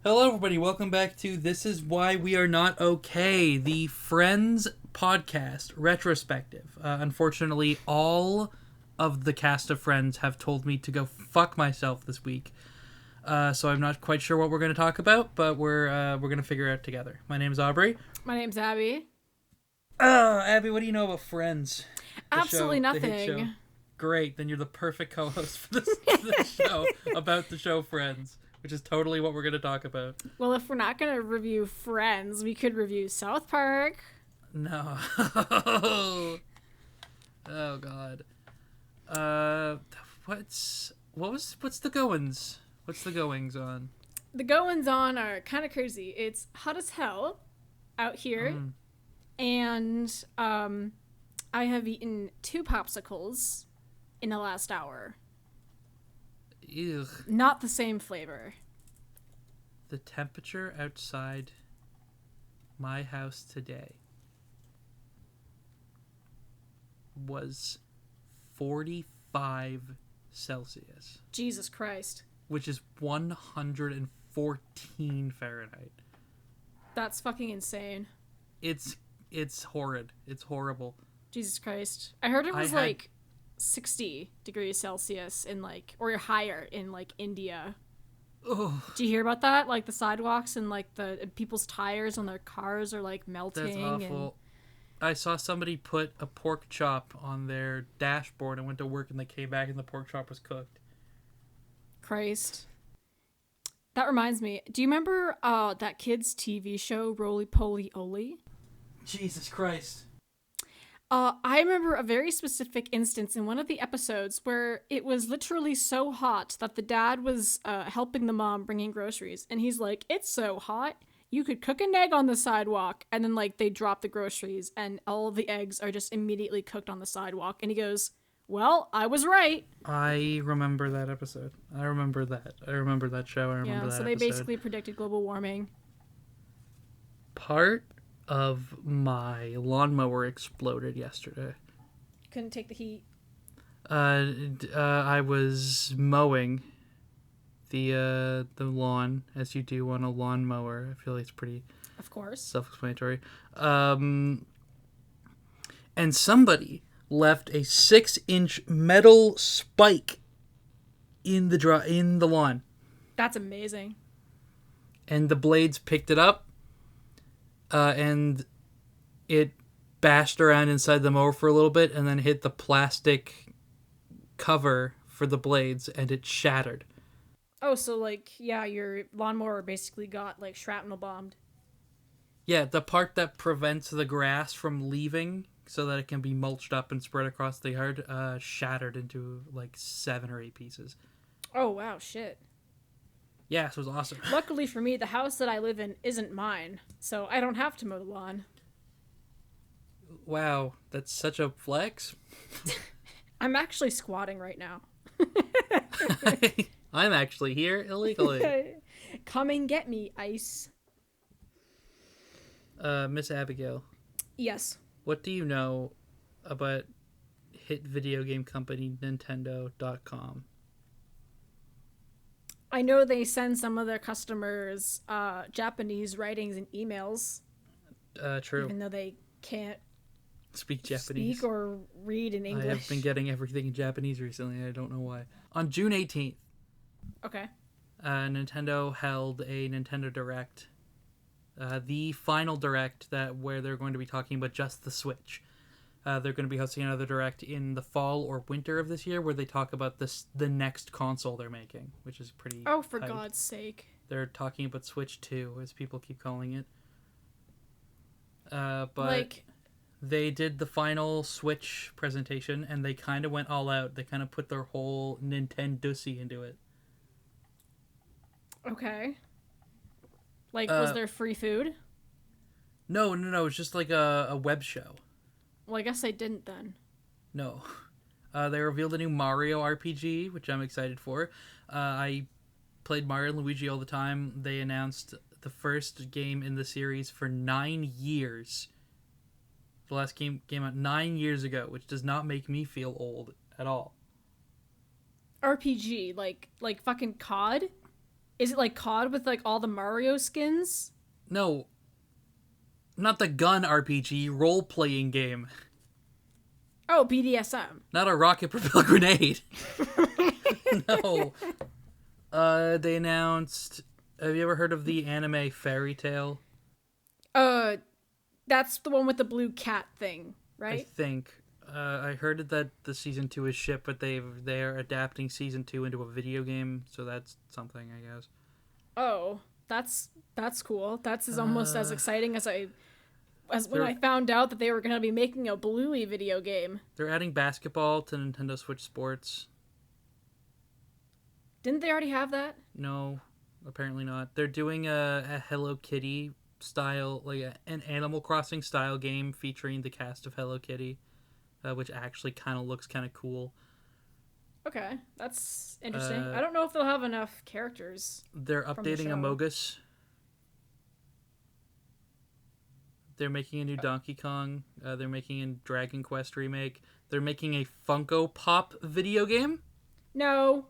Hello, everybody. Welcome back to This Is Why We Are Not Okay, the Friends podcast retrospective. Unfortunately, all of the cast of Friends have told me to go fuck myself this week. So I'm not quite sure what we're going to talk about, but we're going to figure it out together. My name is Aubrey. My name's Abbie. Abby, what do you know about Friends? Absolutely The hit show. nothing. Great, then you're the perfect co-host for this show about the show Friends, which is totally what we're going to talk about. Well, if we're not going to review Friends, we could review South Park. No. Oh God. What's the goings? What's the goings on? The goings on are kind of crazy. It's hot as hell out here, and I have eaten 2 popsicles in the last hour. Ew. Not the same flavor. The temperature outside my house today was 45 Celsius. Jesus Christ. Which is 114 Fahrenheit. That's fucking insane. It's horrid. It's horrible. Jesus Christ. I heard it was like 60 degrees Celsius in or higher in India. Ugh. Do you hear about that? Like the sidewalks and the people's tires on their cars are melting. That's awful. I saw somebody put a pork chop on their dashboard and went to work and they came back and the pork chop was cooked. Christ. That reminds me. Do you remember that kid's TV show, Roly Poly Oly? Jesus Christ. I remember a very specific instance in one of the episodes where it was literally so hot that the dad was helping the mom bringing groceries. And he's like, it's so hot, you could cook an egg on the sidewalk. And then they drop the groceries and all of the eggs are just immediately cooked on the sidewalk. And he goes, well, I was right. I remember that episode. I remember that. I remember that show. I remember that so they episode. basically predicted global warming. Part of my lawnmower exploded yesterday. Couldn't take the heat. I was mowing the lawn, as you do on a lawnmower. I feel like it's pretty, of course, self-explanatory. And somebody left a 6-inch metal spike in the lawn. That's amazing. And the blades picked it up. And it bashed around inside the mower for a little bit and then hit the plastic cover for the blades and it shattered. Oh, so your lawnmower basically got shrapnel bombed. Yeah, the part that prevents the grass from leaving so that it can be mulched up and spread across the yard shattered into 7 or 8 pieces. Oh, wow, shit. Yeah, so it was awesome. Luckily for me, the house that I live in isn't mine, so I don't have to mow the lawn. Wow, that's such a flex. I'm actually squatting right now. I'm actually here illegally. Come and get me, ice. Miss Abigail. Yes. What do you know about hit video game company Nintedo.com? I know they send some of their customers Japanese writings and emails. True. Even though they can't speak Japanese. Speak or read in English. I have been getting everything in Japanese recently. I don't know why. On June 18th. Okay. Nintendo held a Nintendo Direct. The final Direct where they're going to be talking about just the Switch. They're going to be hosting another Direct in the fall or winter of this year where they talk about the next console they're making, which is pretty Oh, for hype. God's sake. They're talking about Switch 2, as people keep calling it. But they did the final Switch presentation, and they kind of went all out. They kind of put their whole Nintendo-sy into it. Okay. Was there free food? No. It's just a web show. Well, I guess I didn't then. No. They revealed a new Mario RPG, which I'm excited for. I played Mario and Luigi all the time. They announced the first game in the series for 9 years. The last game came out 9 years ago, which does not make me feel old at all. RPG, like fucking COD? Is it like COD with like all the Mario skins? No, not the gun RPG role-playing game. Oh, BDSM. Not a rocket propelled grenade. No. They announced. Have you ever heard of the anime Fairy Tail? That's the one with the blue cat thing, I right? think. I heard that the season 2 is shipped, but they're adapting season 2 into a video game, so that's something, I guess. Oh, that's cool. That's almost as exciting as when I found out that they were going to be making a Bluey video game. They're adding basketball to Nintendo Switch Sports. Didn't they already have that? No, apparently not. They're doing a Hello Kitty style, like an Animal Crossing style game featuring the cast of Hello Kitty, which actually kind of looks kind of cool. Okay, that's interesting. I don't know if they'll have enough characters. They're updating Amogus. They're making a new Donkey Kong. They're making a Dragon Quest remake. They're making a Funko Pop video game. No.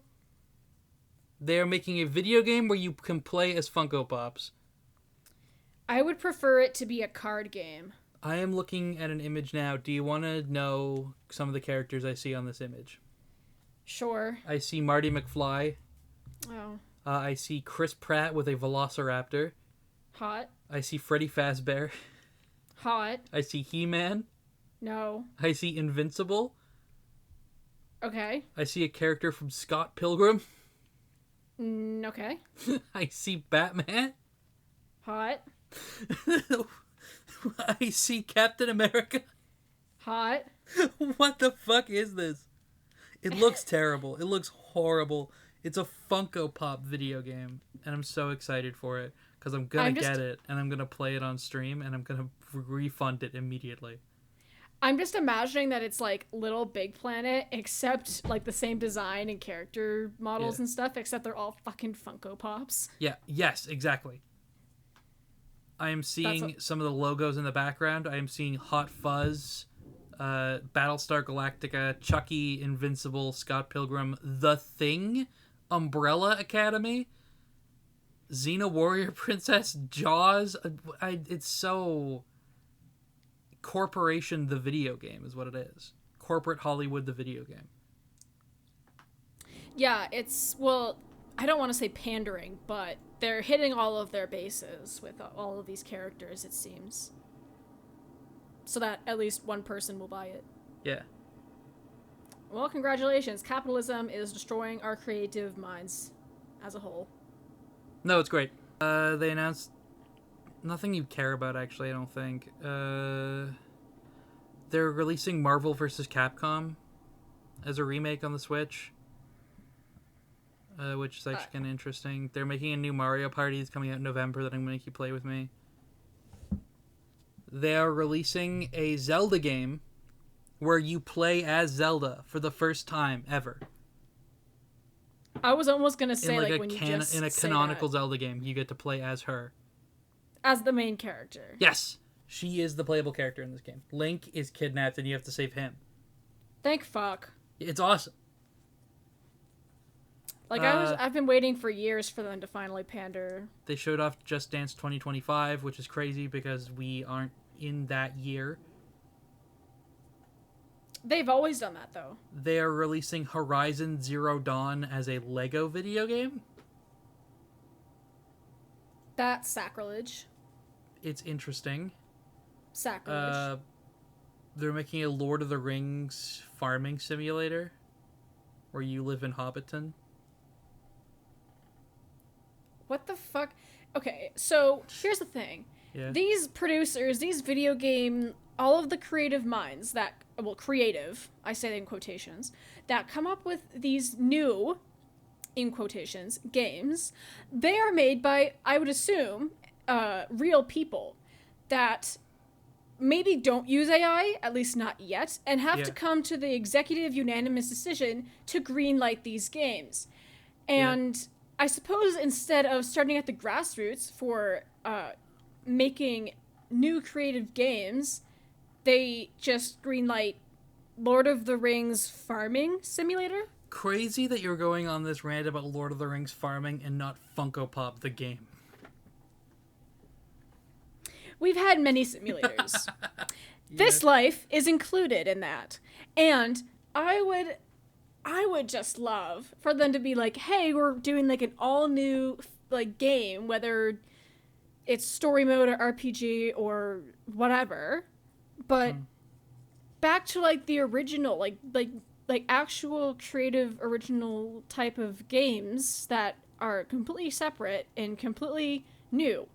They're making a video game where you can play as Funko Pops. I would prefer it to be a card game. I am looking at an image now. Do you want to know some of the characters I see on this image? Sure. I see Marty McFly. Oh. I see Chris Pratt with a Velociraptor. Hot. I see Freddy Fazbear. Hot. I see He-Man. No. I see Invincible. Okay. I see a character from Scott Pilgrim. Okay. I see Batman. Hot. I see Captain America. Hot. What the fuck is this? It looks terrible. It looks horrible. It's a Funko Pop video game, and I'm so excited for it because I'm gonna get it and I'm gonna play it on stream and I'm gonna refund it immediately. I'm just imagining that it's like Little Big Planet, except like the same design and character models and stuff, except they're all fucking Funko Pops. Yeah. Yes. Exactly. I am seeing some of the logos in the background. I am seeing Hot Fuzz, Battlestar Galactica, Chucky, Invincible, Scott Pilgrim, The Thing, Umbrella Academy, Xena Warrior Princess, Jaws. It's so... Corporation the video game is what it is. Corporate Hollywood the video game. Yeah, it's... Well, I don't want to say pandering, but they're hitting all of their bases with all of these characters, it seems. So that at least one person will buy it. Yeah. Well, congratulations. Capitalism is destroying our creative minds as a whole. No, it's great. They announced nothing you care about, actually, I don't think. They're releasing Marvel vs. Capcom as a remake on the Switch, which is actually kind of interesting. They're making a new Mario Party that's coming out in November that I'm going to make you play with me. They are releasing a Zelda game where you play as Zelda for the first time ever. I was almost gonna say in like when you just in a say canonical that. Zelda game, you get to play as her. As the main character. Yes, she is the playable character in this game. Link is kidnapped and you have to save him. Thank fuck. It's awesome. Like I've been waiting for years for them to finally pander. They showed off Just Dance 2025, which is crazy because we aren't in that year. They've always done that, though. They are releasing Horizon Zero Dawn as a Lego video game. That's sacrilege. It's interesting. Sacrilege. They're making a Lord of the Rings farming simulator where you live in Hobbiton. What the fuck? Okay, so here's the thing. Yeah. These producers, these video game, all of the creative minds that, well, creative, I say that in quotations, that come up with these new, in quotations, games, they are made by, I would assume, real people that maybe don't use AI, at least not yet, and have to come to the executive unanimous decision to greenlight these games. And I suppose instead of starting at the grassroots for making new creative games, they just greenlight Lord of the Rings farming simulator. crazy that you're going on this rant about Lord of the Rings farming and not Funko Pop, the game. We've had many simulators. This life is included in that. And I would just love for them to be like, hey, we're doing like an all new like game, whether it's story mode or RPG or whatever, but back to like the original, like actual creative original type of games that are completely separate and completely new,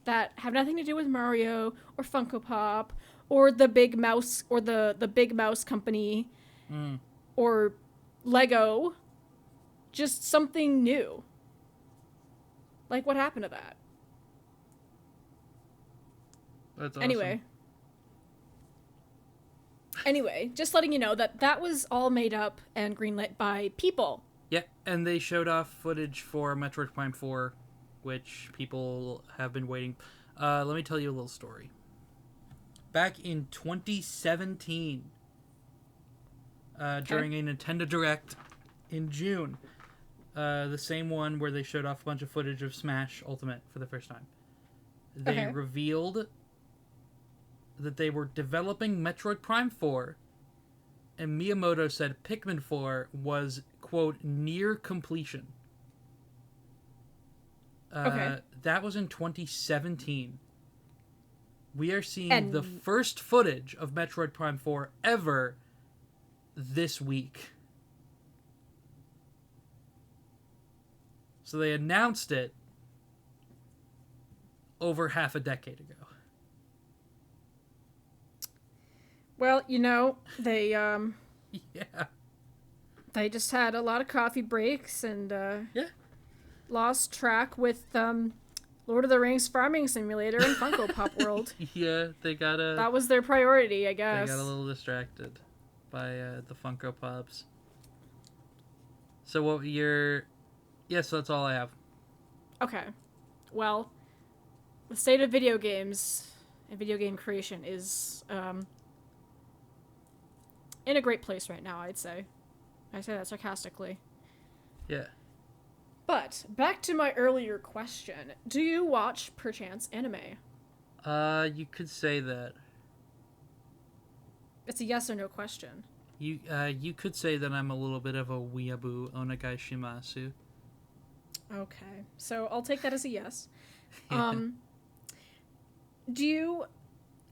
that have nothing to do with Mario or Funko Pop or the Big Mouse or the Big Mouse Company or Lego. Just something new. Like, what happened to that? That's awesome. Anyway, just letting you know that was all made up and greenlit by people. Yeah, and they showed off footage for Metroid Prime 4, which people have been waiting. Let me tell you a little story. Back in 2017, during a Nintendo Direct in June, the same one where they showed off a bunch of footage of Smash Ultimate for the first time, they revealed that they were developing Metroid Prime 4, and Miyamoto said Pikmin 4 was, quote, near completion. That was in 2017. We are seeing the first footage of Metroid Prime 4 ever this week. So they announced it over half a decade ago. Well, you know, they Yeah. they just had a lot of coffee breaks and lost track with Lord of the Rings Farming Simulator and Funko Pop World. Yeah, that was their priority, I guess. They got a little distracted by the Funko Pops. So so that's all I have. Okay. Well, the state of video games and video game creation is in a great place right now, I'd say. I say that sarcastically. Yeah. But, back to my earlier question. Do you watch, perchance, anime? You could say that. It's a yes or no question. You could say that I'm a little bit of a weeaboo onegai shimasu. Okay. So, I'll take that as a yes. Do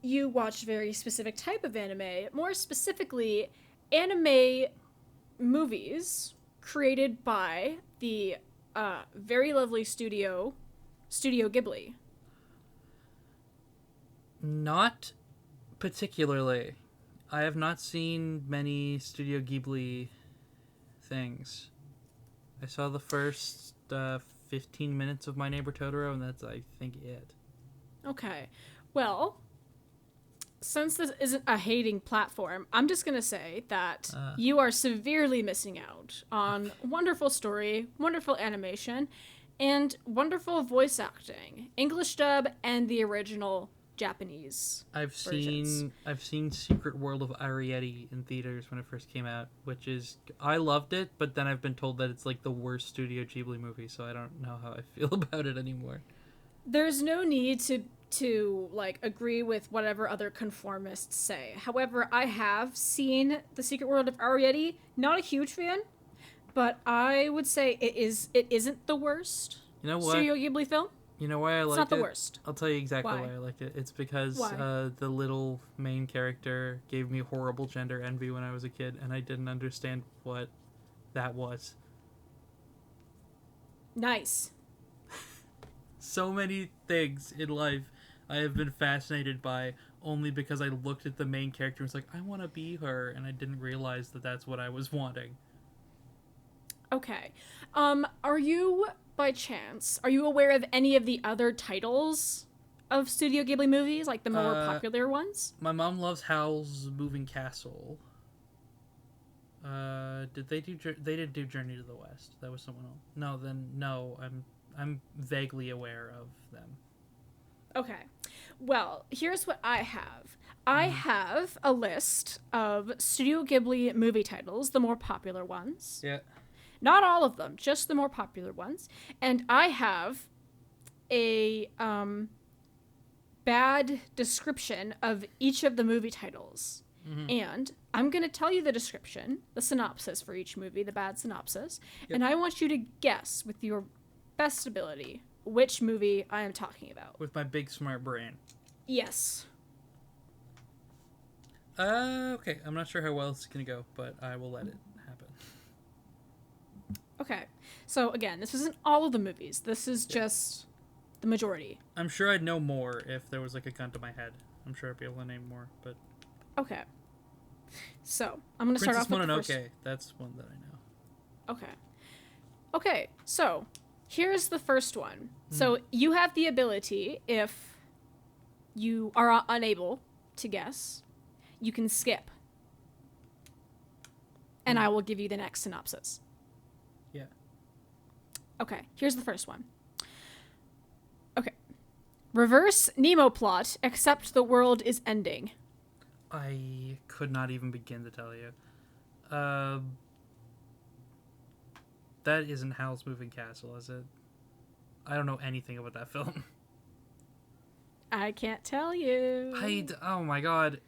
you watch very specific type of anime? More specifically, anime movies created by the very lovely Studio Ghibli. Not particularly. I have not seen many Studio Ghibli things. I saw the first 15 minutes of My Neighbor Totoro, and that's, I think, it. Okay. Well, since this isn't a hating platform, I'm just going to say that you are severely missing out on wonderful story, wonderful animation, and wonderful voice acting. English dub and the original Japanese versions. I've seen Secret World of Arrietty in theaters when it first came out, which is, I loved it, but then I've been told that it's like the worst Studio Ghibli movie, so I don't know how I feel about it anymore. There's no need to like agree with whatever other conformists say. However, I have seen The Secret World of Arrietty. Not a huge fan, but I would say it isn't the worst. You know what? Studio Ghibli film. You know why I liked it? It's not the worst. I'll tell you exactly Why? why I liked it. It's because the little main character gave me horrible gender envy when I was a kid, and I didn't understand what that was. Nice. So many things in life I have been fascinated by only because I looked at the main character and was like, I want to be her, and I didn't realize that that's what I was wanting. Okay. Are you, by chance, aware of any of the other titles of Studio Ghibli movies, like the more popular ones? My mom loves Howl's Moving Castle. Did they do? They didn't do Journey to the West. That was someone else. No, then no. I'm vaguely aware of them. Okay. Well, here's what I have. I have a list of Studio Ghibli movie titles, the more popular ones. Yeah. Not all of them, just the more popular ones. And I have a bad description of each of the movie titles. Mm-hmm. And I'm going to tell you the description, the synopsis for each movie, the bad synopsis. Yep. And I want you to guess with your best ability which movie I am talking about. With my big smart brain. Yes. Okay. I'm not sure how well it's going to go, but I will let it happen. Okay. So, again, this isn't all of the movies. This is just the majority. I'm sure I'd know more if there was, like, a gun to my head. I'm sure I'd be able to name more, but... Okay. So, I'm going to start off with Mononoke, the first... that's one that I know. Okay. Okay, so, here's the first one. So, you have the ability, if you are unable to guess, you can skip. And I will give you the next synopsis. Yeah. Okay, here's the first one. Okay. Reverse Nemo plot, except the world is ending. I could not even begin to tell you. That isn't Howl's Moving Castle, is it? I don't know anything about that film. I can't tell you. Oh my god.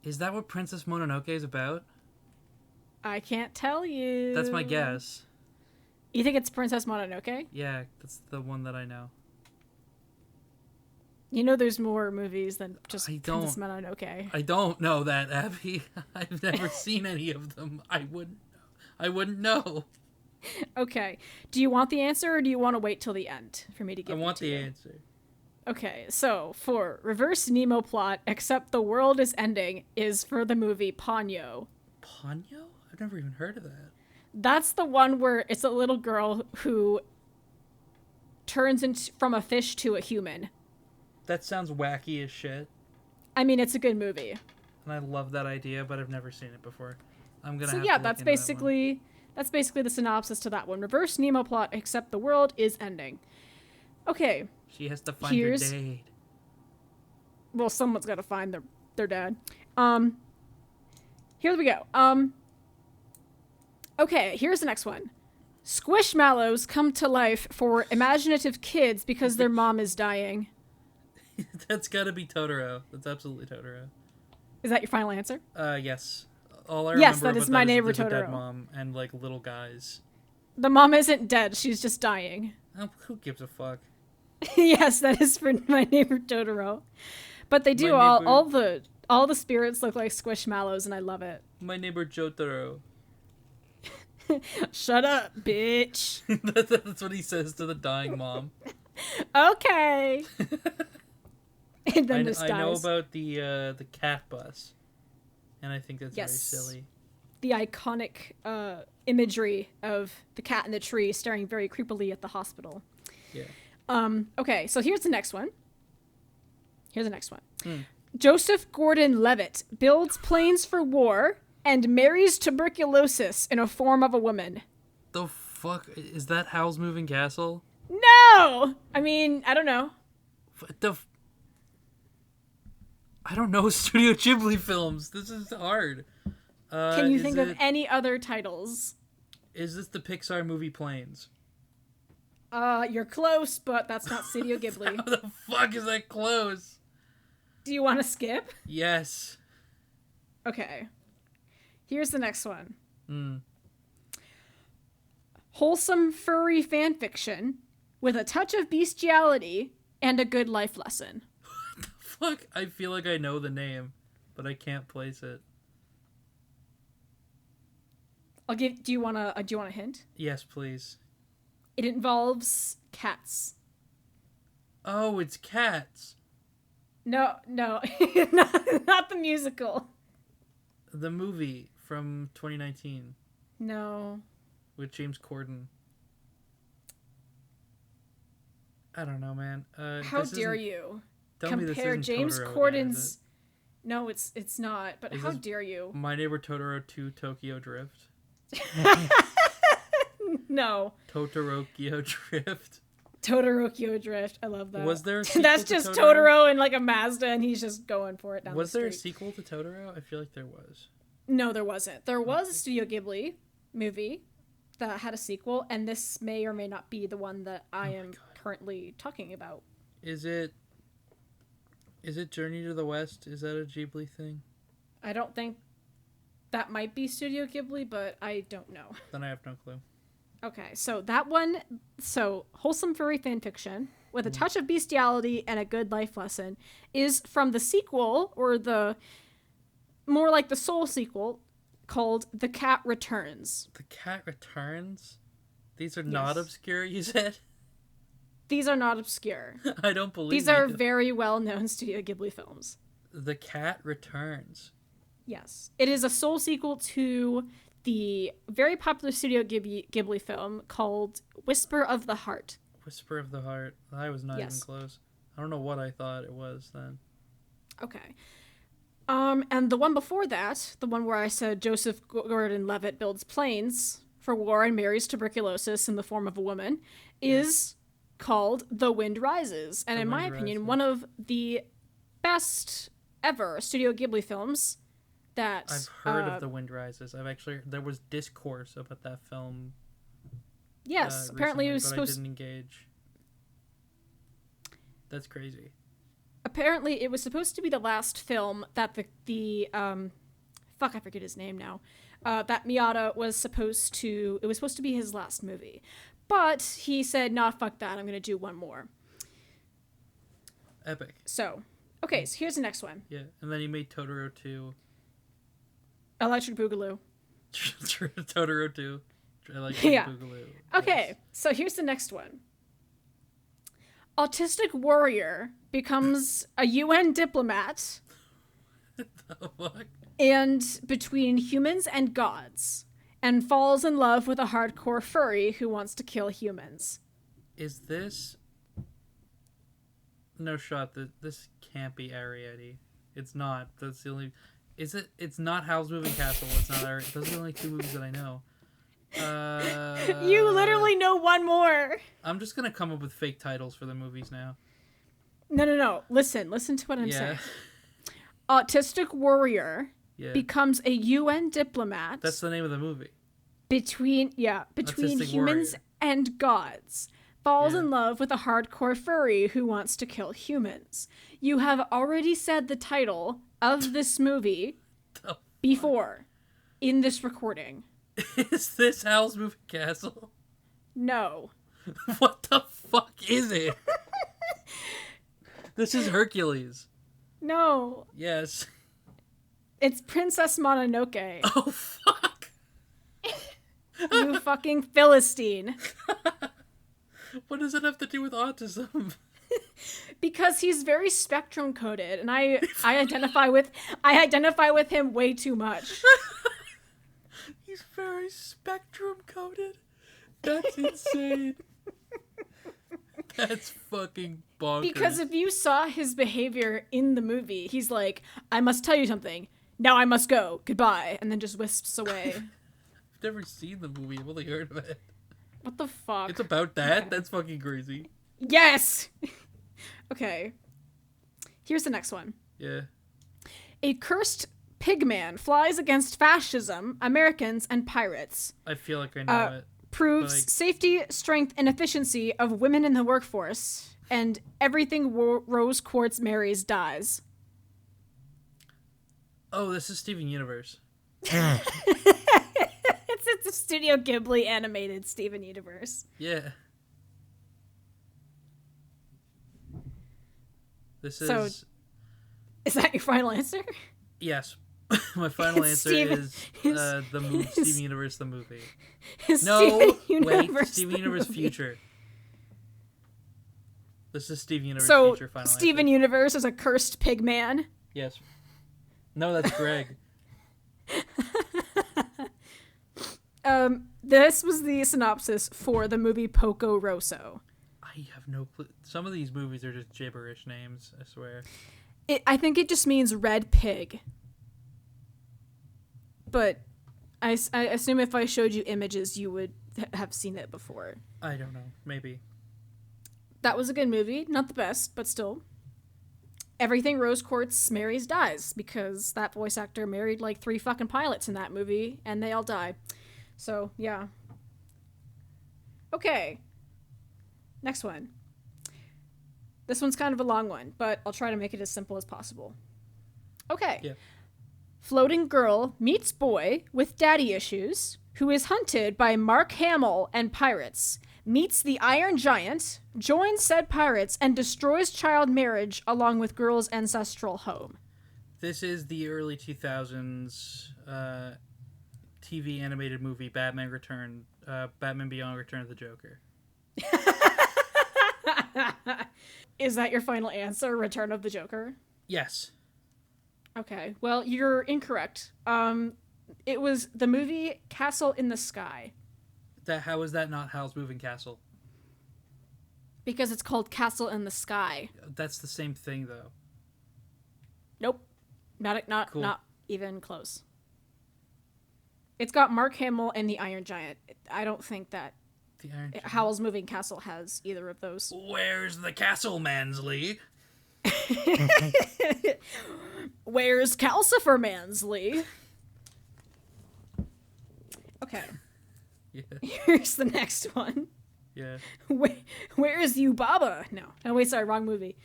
Is that what Princess Mononoke is about? I can't tell you. That's my guess. You think it's Princess Mononoke? Yeah, that's the one that I know. You know there's more movies than just Princess Mononoke. I don't know that, Abby. I've never seen any of them. I wouldn't know. Okay. Do you want the answer or do you want to wait till the end for me to give it to you? I want the answer. Okay, so for Reverse Nemo plot, except the world is ending, is for the movie Ponyo. Ponyo? I've never even heard of that. That's the one where it's a little girl who turns from a fish to a human. That sounds wacky as shit. I mean, it's a good movie. And I love that idea, but I've never seen it before. I'm gonna. So yeah, that's basically the synopsis to that one. Reverse Nemo plot, except the world is ending. Okay. She has to find her dad. Well, someone's got to find their dad. Here we go. Okay, here's the next one. Squishmallows come to life for imaginative kids because their mom is dying. That's gotta be Totoro. That's absolutely Totoro. Is that your final answer? Yes. All I remember that is My Neighbor Totoro. A dead mom and like little guys. The mom isn't dead. She's just dying. Oh, who gives a fuck? Yes, that is for My Neighbor Totoro. But they do all the spirits look like squishmallows, and I love it. My Neighbor Jotaro. Shut up, bitch. That's what he says to the dying mom. Okay. And then just dies. I know about the cat bus, and I think that's very silly. The iconic imagery of the cat in the tree staring very creepily at the hospital. Yeah. Okay, so here's the next one. Joseph Gordon-Levitt builds planes for war and marries tuberculosis in a form of a woman. The fuck? Is that Howl's Moving Castle? No! I mean, I don't know. I don't know Studio Ghibli films. This is hard. Can you think of any other titles? Is this the Pixar movie Planes? You're close, but that's not Studio Ghibli. How the fuck is that close? Do you want to skip? Yes. Okay. Here's the next one. Wholesome furry fanfiction with a touch of bestiality and a good life lesson. What the fuck? I feel like I know the name, but I can't place it. Do you want a hint? Yes, please. It involves cats. Oh, it's Cats. No, not the musical. The movie from 2019. No. With James Corden. I don't know, man. How dare you compare James Totoro Corden's? again, No, it's not. But how dare you? My Neighbor Totoro 2 Tokyo Drift. No. Totoro Drift. Totoro Drift. I love that. Was there a sequel That's to just Totoro? Totoro in like a Mazda, and he's just going for it down the Was street. there a sequel to Totoro? I feel like there was. No, there wasn't. There was a Studio Ghibli movie that had a sequel, and this may or may not be the one that I am currently talking about. Is it Journey to the West? Is that a Ghibli thing? I don't think that might be Studio Ghibli, but I don't know. Then I have no clue. Okay, so that one, wholesome furry fan fiction with a touch of bestiality and a good life lesson is from the sequel, or the more like the soul sequel, called The Cat Returns. The Cat Returns? These are not obscure, you said? These are not obscure. I don't believe These are very well-known Studio Ghibli films. The Cat Returns. Yes. It is a soul sequel to the very popular Studio Ghibli film called Whisper of the Heart. Whisper of the Heart. I was not even close. I don't know what I thought it was then. Okay. And the one before that, the one where I said Joseph Gordon-Levitt builds planes for war and marries tuberculosis in the form of a woman, is called The Wind Rises. And in my opinion, one of the best ever Studio Ghibli films that... I've heard of The Wind Rises. There was discourse about that film. Yes, apparently it was supposed to... I didn't engage. That's crazy. Apparently it was supposed to be the last film that I forget his name now. That Miyata was supposed to... It was supposed to be his last movie. But he said, nah, fuck that. I'm going to do one more. Epic. So here's the next one. Yeah, and then he made Totoro 2. Electric Boogaloo. Totoro 2. Electric Boogaloo. Okay, yes. So here's the next one. Autistic warrior becomes a UN diplomat. What the fuck? And between humans and gods. And falls in love with a hardcore furry who wants to kill humans. Is this... No shot. This can't be Arietti. It's not. That's the only... Is it? It's not Howl's Moving Castle. It's not Arietti. Those are the only two movies that I know. You literally know one more. I'm just gonna come up with fake titles for the movies now. No. Listen to what I'm saying. Autistic warrior becomes a UN diplomat. That's the name of the movie. Between Autistic humans warrior. and gods. Falls in love with a hardcore furry who wants to kill humans. You have already said the title of this movie before in this recording. Is this Howl's Moving Castle? No. What the fuck is it? This is Hercules. No. Yes. It's Princess Mononoke. Oh, fuck. You fucking Philistine. What does it have to do with autism? Because he's very spectrum coded, and I identify with him way too much. He's very spectrum coded. That's insane. That's fucking bonkers. Because if you saw his behavior in the movie, he's like, I must tell you something. Now I must go. Goodbye. And then just wisps away. I've never seen the movie. I've only heard of it. What the fuck? It's about that? Okay. That's fucking crazy. Yes! Okay. Here's the next one. Yeah. A cursed pigman flies against fascism, Americans, and pirates. I feel like I know it. Proves safety, strength, and efficiency of women in the workforce, and everything rose quartz marries dies. Oh, this is Steven Universe. It's a Studio Ghibli animated Steven Universe. Yeah. This is... So, is that your final answer? Yes. My final answer is Steven Universe, the movie. Steven Universe Future. This is Steven Universe Future final answer. Steven Universe is a cursed pig man? Yes. No, that's Greg. This was the synopsis for the movie Poco Rosso. I have no clue. Some of these movies are just gibberish names, I swear. I think it just means red pig. But I assume if I showed you images, you would have seen it before. I don't know. Maybe. That was a good movie. Not the best, but still. Everything Rose Quartz marries dies, because that voice actor married like 3 fucking pilots in that movie, and they all die. So, yeah. Okay. Next one. This one's kind of a long one, but I'll try to make it as simple as possible. Okay. Yeah. Floating girl meets boy with daddy issues who is hunted by Mark Hamill and pirates, meets the Iron Giant, joins said pirates, and destroys child marriage along with girl's ancestral home. This is the early 2000s TV animated movie Batman Beyond Return of the Joker. Is that your final answer, Return of the Joker? Yes. Okay, well, you're incorrect. It was the movie Castle in the Sky. How is that not Howl's Moving Castle? Because it's called Castle in the Sky. That's the same thing, though. Nope. Not Cool. Not even close. It's got Mark Hamill and the Iron Giant. I don't think that The Iron Giant. Howl's Moving Castle has either of those. Where's the castle, Mansley? Where's Calcifer Mansley? Okay. Yeah. Here's the next one. Yeah. Where's Yubaba? No. Oh, wait, sorry, wrong movie.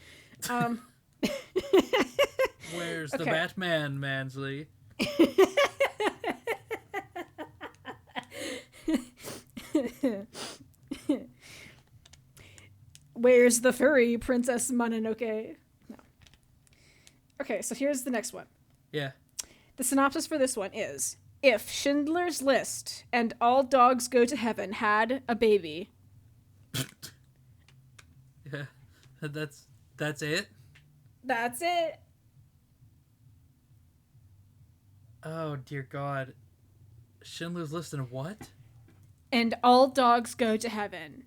Where's the Okay. Batman, Mansley? Where's the furry Princess Mononoke? No. Okay, so here's the next one. Yeah. The synopsis for this one is: if Schindler's List and All Dogs Go to Heaven had a baby. Yeah. That's it? That's it. Oh, dear God. Schindler's List and what? And All Dogs Go to Heaven.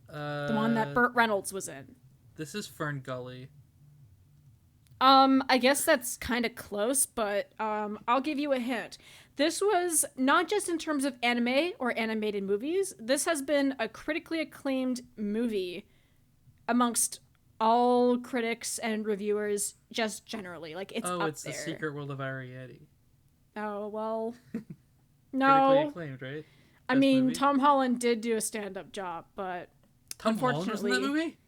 The one that Burt Reynolds was in. This is Fern Gully. I guess that's kind of close, but I'll give you a hint. This was not just in terms of anime or animated movies. This has been a critically acclaimed movie amongst all critics and reviewers, just generally. Like, it's up It's there. The Secret World of Ariadne. Oh, well, Critically no. acclaimed, right? I Best mean, movie? Tom Holland did do a stand-up job, but Tom Holland was in that unfortunately- movie?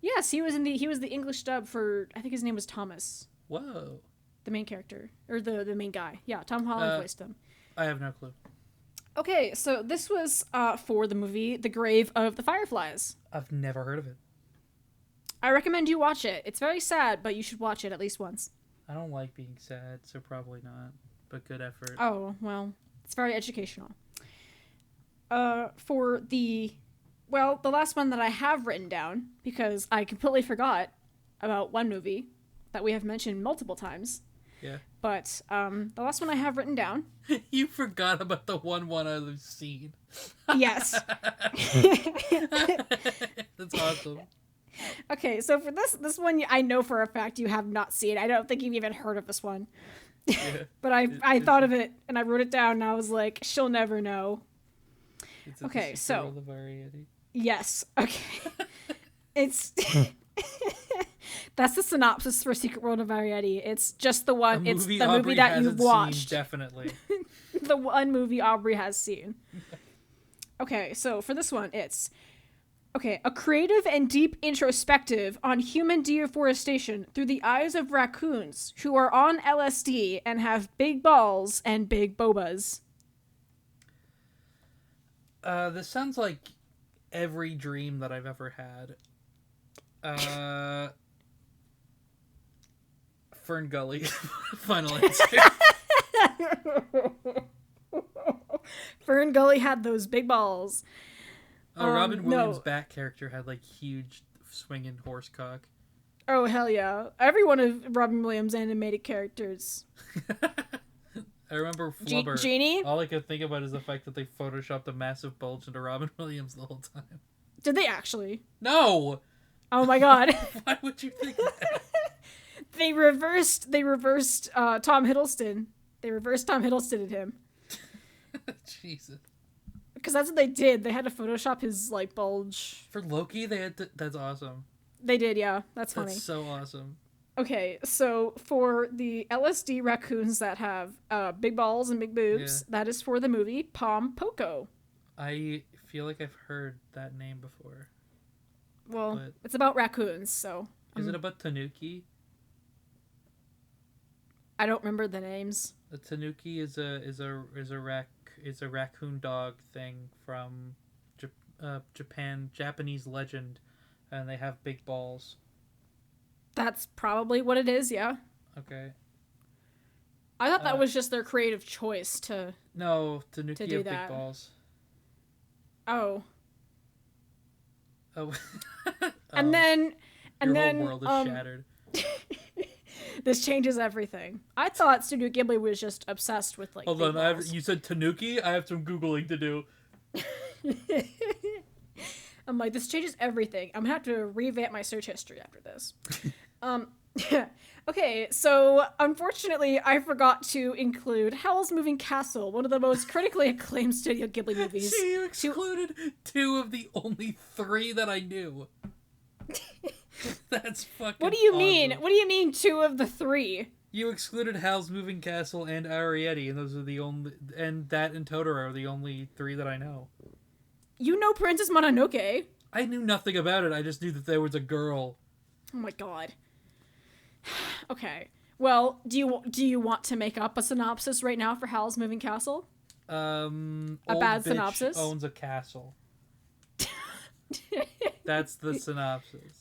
yes, he was the English dub for, I think his name was Thomas, Whoa. the main character, or the main guy. Yeah, Tom Holland voiced him. I have no clue. Okay, so this was for the movie The Grave of the Fireflies. I've never heard of it. I recommend you watch it. It's very sad, but you should watch it at least once. I don't like being sad, so probably not. But good effort. Oh, well, it's very educational. For the last one that I have written down, because I completely forgot about one movie that we have mentioned multiple times. Yeah. But the last one I have written down. You forgot about the one I've seen. Yes. That's awesome. Okay, so for this one, I know for a fact you have not seen. I don't think you've even heard of this one. Yeah. But I thought of it, and I wrote it down, and I was like, she'll never know. It's Okay, The Secret so- World of Ariadne. Yes. Okay. It's... That's the synopsis for Secret World of Ariadne. It's just the one. It's the movie that you've hasn't seen, watched. Definitely. The one movie Aubrey has seen. Okay, so for this one, it's... Okay, a creative and deep introspective on human deforestation through the eyes of raccoons who are on LSD and have big balls and big bobas. This sounds like every dream that I've ever had. Fern Gully. Final answer. Fern Gully had those big balls. Oh, Robin no. Williams' Bat character had like huge swinging horse cock. Oh, hell yeah. Every one of Robin Williams' animated characters. I remember Flubber. Genie? All I could think about is the fact that they photoshopped a massive bulge into Robin Williams the whole time. Did they actually? No! Oh my god. Why would you think that? They reversed Tom Hiddleston. They reversed Tom Hiddleston at him. Jesus. Because that's what they did. They had to Photoshop his, like, bulge. For Loki, they had to... That's awesome. They did, yeah. That's funny. That's so awesome. Okay, so for the LSD raccoons that have big balls and big boobs, that is for the movie Pom Poko. I feel like I've heard that name before. Well, it's about raccoons, so... Is it about Tanuki? I don't remember the names. The Tanuki is a raccoon dog thing from Japanese legend, and they have big balls. That's probably what it is, yeah. Okay. I thought that was just their creative choice to... No, Tanuki to do have that. big balls. Oh. Oh. And then... Your whole world is shattered. This changes everything. I thought Studio Ghibli was just obsessed with, like, Hold big on, balls. you said Tanuki? I have some Googling to do. I'm like, this changes everything. I'm gonna have to revamp my search history after this. Okay, so unfortunately, I forgot to include Howl's Moving Castle, one of the most critically acclaimed Studio Ghibli movies. See, you excluded two of the only three that I knew. That's fucking What do you awesome. mean? What do you mean two of the three? You excluded Howl's Moving Castle and Arrietty, and those are the only... And that and Totoro are the only three that I know. You know Princess Mononoke. I knew nothing about it. I just knew that there was a girl. Oh my god. Okay. Well, do you want to make up a synopsis right now for Howl's Moving Castle? A bad bitch synopsis? owns a castle. That's the synopsis.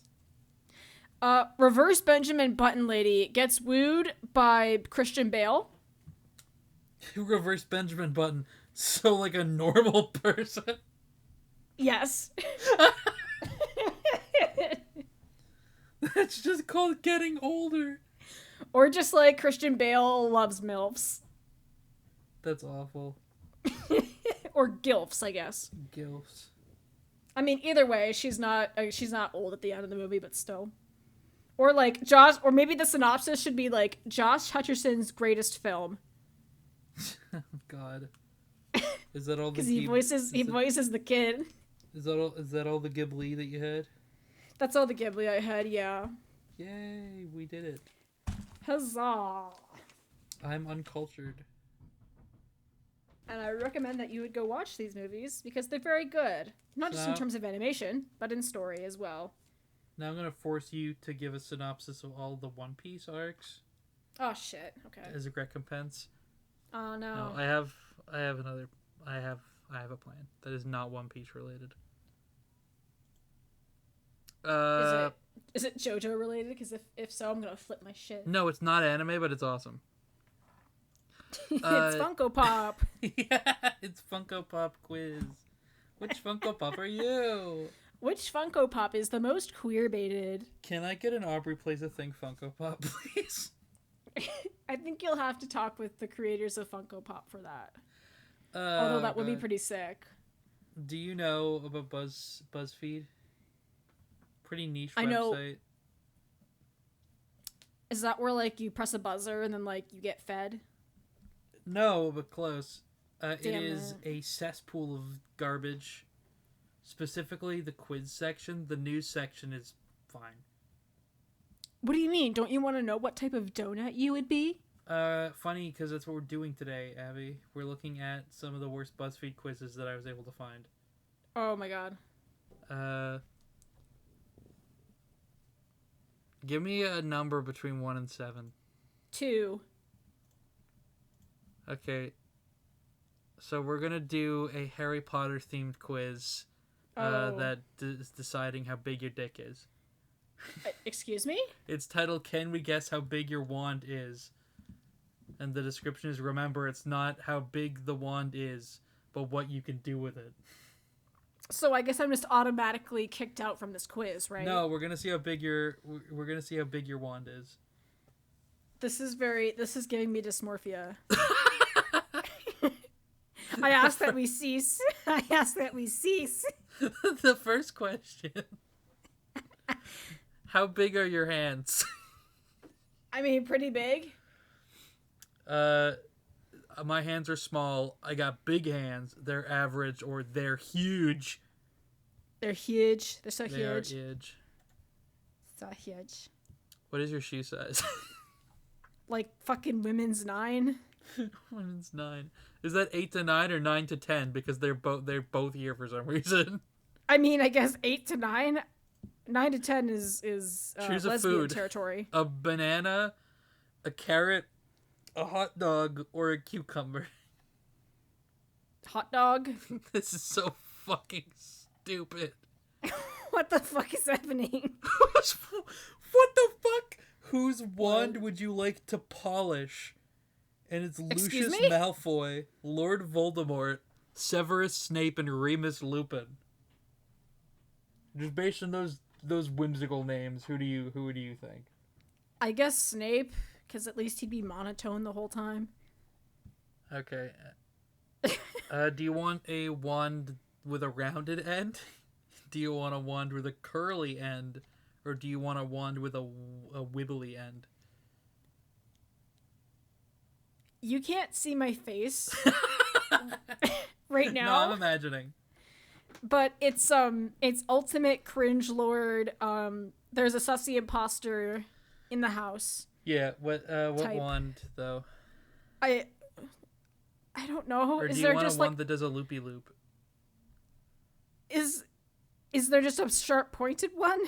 Reverse Benjamin Button Lady gets wooed by Christian Bale. Reverse Benjamin Button. So like a normal person. Yes. That's just called getting older. Or just like Christian Bale loves MILFs. That's awful. Or GILFs, I guess. Gilfs. I mean, either way, she's not old at the end of the movie, but still. Or like Josh, or maybe the synopsis should be like Josh Hutcherson's greatest film. God. Is that all the Because he voices the kid. Is that all the Ghibli that you had? That's all the Ghibli I had, yeah. Yay, we did it. Huzzah. I'm uncultured. And I recommend that you would go watch these movies because they're very good. Not just in terms of animation, but in story as well. Now I'm going to force you to give a synopsis of all the One Piece arcs. Oh shit, okay. As a recompense. Oh no. No, I have a plan that is not One Piece related. Is it JoJo related? Because if so, I'm gonna flip my shit. No, it's not anime, but it's awesome. It's Funko Pop. Yeah, it's Funko Pop quiz. Which Funko Pop are you? Which Funko Pop is the most queer-baited? Can I get an Aubrey Plays a Thing Funko Pop, please? I think you'll have to talk with the creators of Funko Pop for that. Although that would be pretty sick. Do you know about Buzzfeed? Pretty niche website. I know. Is that where like you press a buzzer and then like you get fed? No, but close. It Damn is it. a cesspool of garbage. Specifically, the quiz section. The news section is fine. What do you mean? Don't you want to know what type of donut you would be? Funny, because that's what we're doing today, Abby. We're looking at some of the worst BuzzFeed quizzes that I was able to find. Oh my god. Give me a number between 1 and 7. 2. Okay. So we're gonna do a Harry Potter themed quiz that is deciding how big your dick is. Excuse me? It's titled "Can We Guess How Big Your Wand Is?" And the description is, remember, it's not how big the wand is, but what you can do with it. So I guess I'm just automatically kicked out from this quiz, right? No, we're gonna see how big your wand is. This is giving me dysmorphia. I ask that we cease. I ask that we cease. The first question. How big are your hands? I mean, pretty big. I My hands are small. I got big hands. They're average or they're huge. They're huge. They're so They are huge. huge. So huge. What is your shoe size? Like fucking women's 9. Women's 9. Is that 8 to 9 or 9 to 10? Because they're both here for some reason. I mean, I guess 8 to 9. 9 to 10 is Choose a lesbian food. territory. A banana, a carrot, a hot dog, or a cucumber. Hot dog. This is so fucking stupid. What the fuck is happening? What the fuck? Whose wand would you like to polish? And it's Excuse Lucius me? Malfoy, Lord Voldemort, Severus Snape, and Remus Lupin. Just based on those whimsical names, who do you think? I guess Snape, because at least he'd be monotone the whole time. Okay. Do you want a wand with a rounded end? Do you want a wand with a curly end? Or do you want a wand with a wibbly end? You can't see my face right No, now. I'm imagining. But it's ultimate cringe lord. There's a sussy imposter in the house. Yeah, what Type. wand though? I don't know. Or do Is you there want just a wand that does a loopy loop? is there just a sharp pointed one?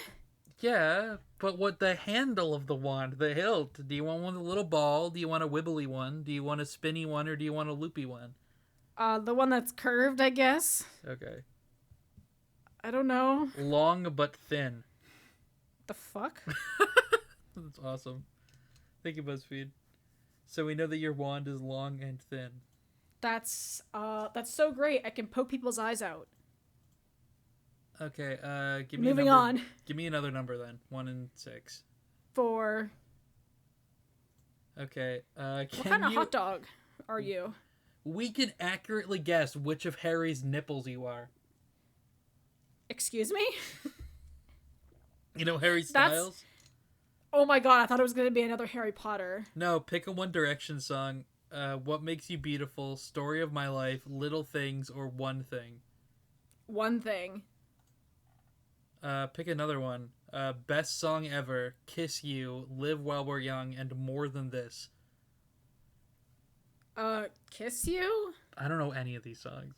Yeah, but what the handle of the wand, the hilt? Do you want one with a little ball? Do you want a wibbly one? Do you want a spinny one, or do you want a loopy one? The one that's curved, I guess. Okay. I don't know. Long but thin. The fuck? That's awesome. Thank you, BuzzFeed. So we know that your wand is long and thin. That's so great. I can poke people's eyes out. Okay, give me Moving a number. on. Give me another number then. 1 and 6. 4. Okay, What kind of hot dog are you? We can accurately guess which of Harry's nipples you are. Excuse me? You know Harry Styles? Oh my god, I thought it was going to be another Harry Potter. No, pick a One Direction song. What Makes You Beautiful, Story of My Life, Little Things, or One Thing. One thing. Pick another one. Best Song Ever, Kiss You, Live While We're Young, and More Than This. Kiss You? I don't know any of these songs.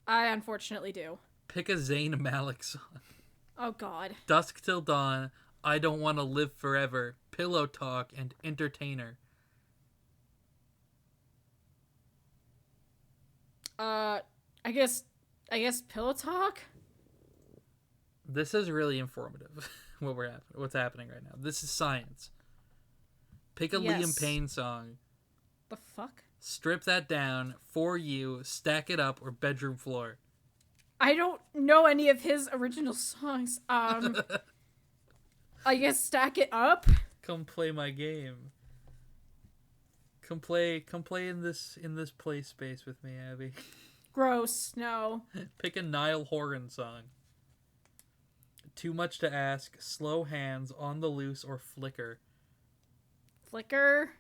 I unfortunately do. Pick a Zayn Malik song. Oh god. Dusk Till Dawn, I Don't Want to Live Forever, Pillow Talk, and Entertainer. I guess Pillow Talk? This is really informative. What's happening right now. This is science. Pick a Yes. Liam Payne song. The fuck? Strip That Down, For You, Stack It Up, or Bedroom Floor. I don't know any of his original songs. I guess Stack It Up? Come play my game. Come play in this play space with me, Abby. Gross. No. Pick a Niall Horan song. Too Much to Ask, Slow Hands, On the Loose, or Flicker. Flicker?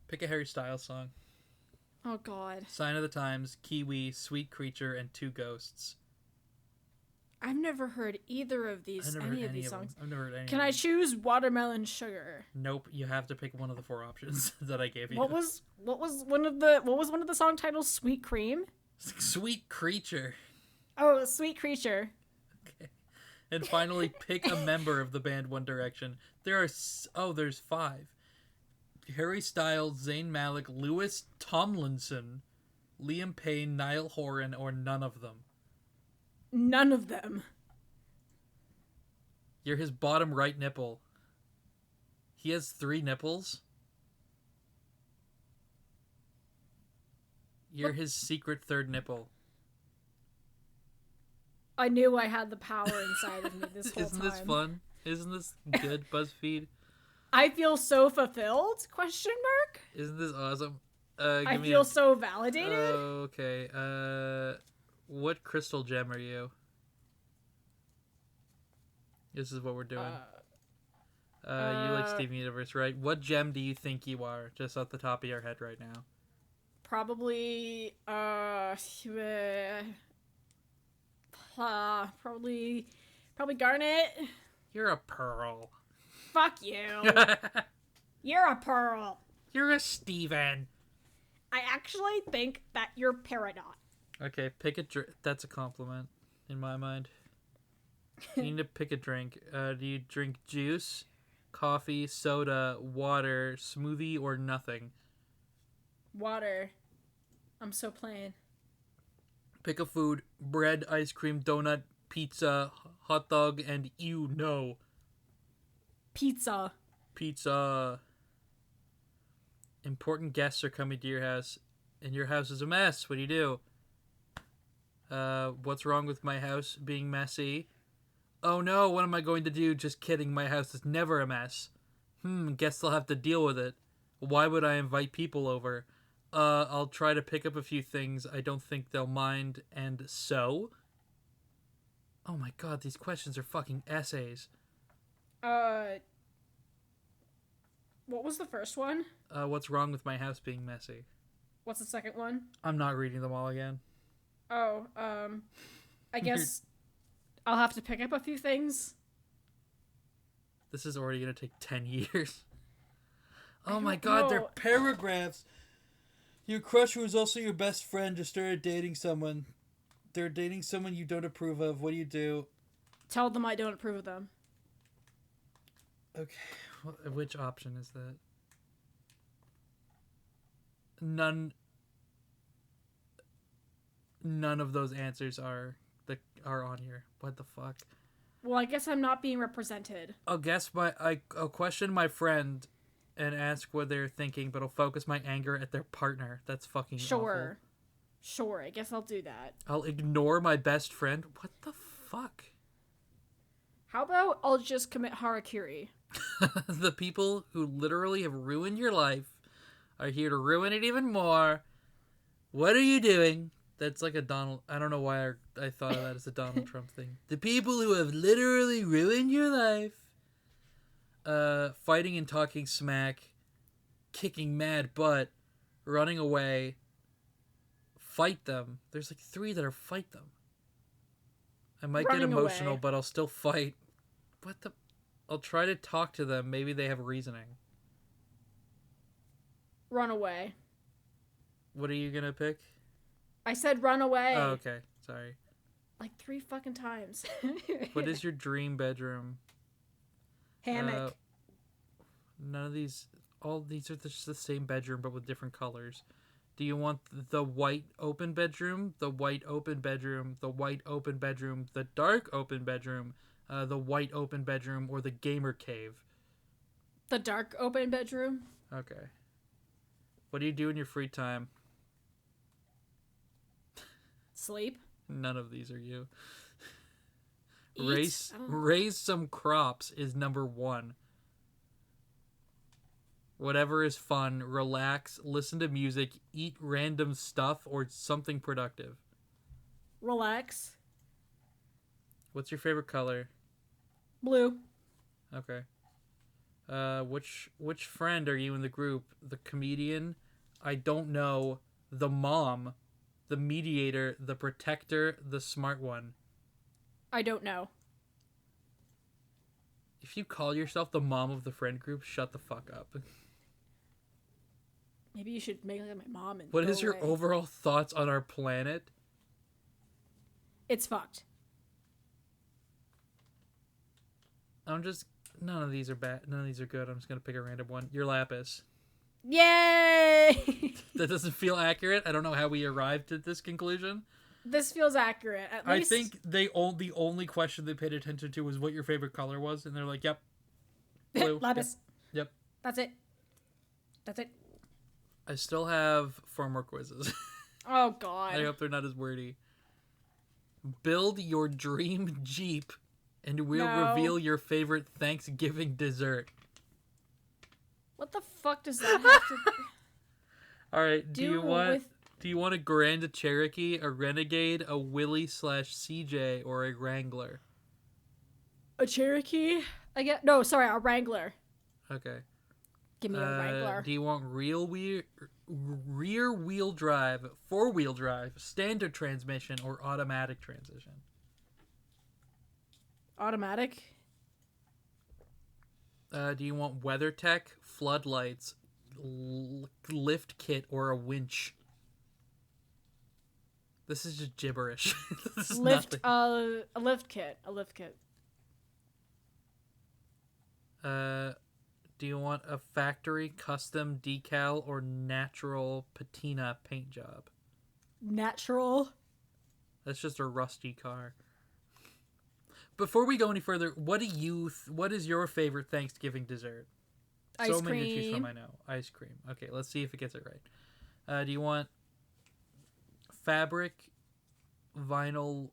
Pick a Harry Styles song. Oh god. Sign of the Times, Kiwi, Sweet Creature, and Two Ghosts. I've never heard either of these I've never heard any of any these of them. songs. I've never heard any Can of I them. choose Watermelon Sugar? Nope, you have to pick one of the 4 options that I gave you. What was one of the song titles? Sweet Cream? Sweet Creature. Oh, Sweet Creature. Okay. And finally, pick a member of the band One Direction. There's 5. Harry Styles, Zayn Malik, Louis Tomlinson, Liam Payne, Niall Horan, or none of them. None of them. You're his bottom right nipple. He has 3 nipples. You're his secret third nipple. I knew I had the power inside of me this whole Isn't time. this fun? Isn't this good, BuzzFeed? I feel so fulfilled? ? Isn't this awesome? I feel so validated. Okay. What crystal gem are you? This is what we're doing. You like Steven Universe, right? What gem do you think you are, just off the top of your head right now? Probably, probably Garnet. You're a pearl. Fuck you. You're a pearl. You're a Steven. I actually think that you're Peridot. Okay, pick a drink. That's a compliment, in my mind. You need to pick a drink. Do you drink juice, coffee, soda, water, smoothie, or nothing? Water. I'm so plain. Pick a food: bread, ice cream, donut, pizza, hot dog, and Pizza. Pizza. Important guests are coming to your house, and your house is a mess. What do you do? What's wrong with my house being messy? Oh no, what am I going to do? Just kidding, my house is never a mess. Guess I'll have to deal with it. Why would I invite people over? I'll try to pick up a few things. I don't think they'll mind. And so? Oh my god, these questions are fucking essays. What was the first one? What's wrong with my house being messy? What's the second one? I'm not reading them all again. Oh, I guess I'll have to pick up a few things. This is already gonna take 10 years. Oh my god, they're paragraphs! Your crush, who is also your best friend, just started dating someone. They're dating someone you don't approve of. What do you do? Tell them I don't approve of them. Okay, which option is that? None of those answers are on here. What the fuck? Well, I guess I'm not being represented. I'll question my friend and ask what they're thinking, but I'll focus my anger at their partner. That's fucking awful. Sure, I guess I'll do that. I'll ignore my best friend? What the fuck? How about I'll just commit harakiri? The people who literally have ruined your life are here to ruin it even more. What are you doing? That's like a Donald... I don't know why I thought of that as a Donald Trump thing. The people who have literally ruined your life. Fighting and talking smack. Kicking mad butt. Running away. Fight them. There's like 3 that are fight them. I might get emotional, but I'll still fight. What the... I'll try to talk to them. Maybe they have reasoning. Run away. What are you gonna pick? I said run away. Oh, okay. Sorry. Like 3 fucking times. What is your dream bedroom? Hammock. None of these... All these are just the same bedroom, but with different colors. Do you want the white open bedroom, the white open bedroom, the white open bedroom, the dark open bedroom, the white open bedroom, or the gamer cave? The dark open bedroom. Okay. What do you do in your free time? Sleep. None of these are you. Eat. Raise some crops is number 1. Whatever is fun, relax, listen to music, eat random stuff, or something productive. Relax. What's your favorite color? Blue. Okay. Which friend are you in the group? The comedian? I don't know. The mom? The mediator? The protector? The smart one? I don't know. If you call yourself the mom of the friend group, shut the fuck up. Maybe you should make like my mom and What is your overall thoughts on our planet? It's fucked. None of these are bad. None of these are good. I'm just going to pick a random one. Your Lapis. Yay! That doesn't feel accurate. I don't know how we arrived at this conclusion. This feels accurate. At least... I think the only question they paid attention to was what your favorite color was, and they're like, yep. Blue. Lapis. Yep. That's it. I still have 4 more quizzes. Oh, God. I hope they're not as wordy. Build your dream Jeep, and we'll reveal your favorite Thanksgiving dessert. What the fuck does that have to... All right, do you want a Grand Cherokee, a Renegade, a Willy/CJ, or a Wrangler? A Cherokee, No, sorry, a Wrangler. Okay. Give me a Wrangler. Do you want rear wheel drive, 4-wheel drive, standard transmission, or automatic transmission? Automatic. Do you want WeatherTech, floodlights, lift kit, or a winch? This is just gibberish. This is nothing. A lift kit. A lift kit. Do you want a factory, custom, decal, or natural patina paint job? Natural. That's just a rusty car. Before we go any further, what is your favorite Thanksgiving dessert? Ice so many to choose cream. from, I know. Ice cream. Okay, let's see if it gets it right. Do you want fabric, vinyl,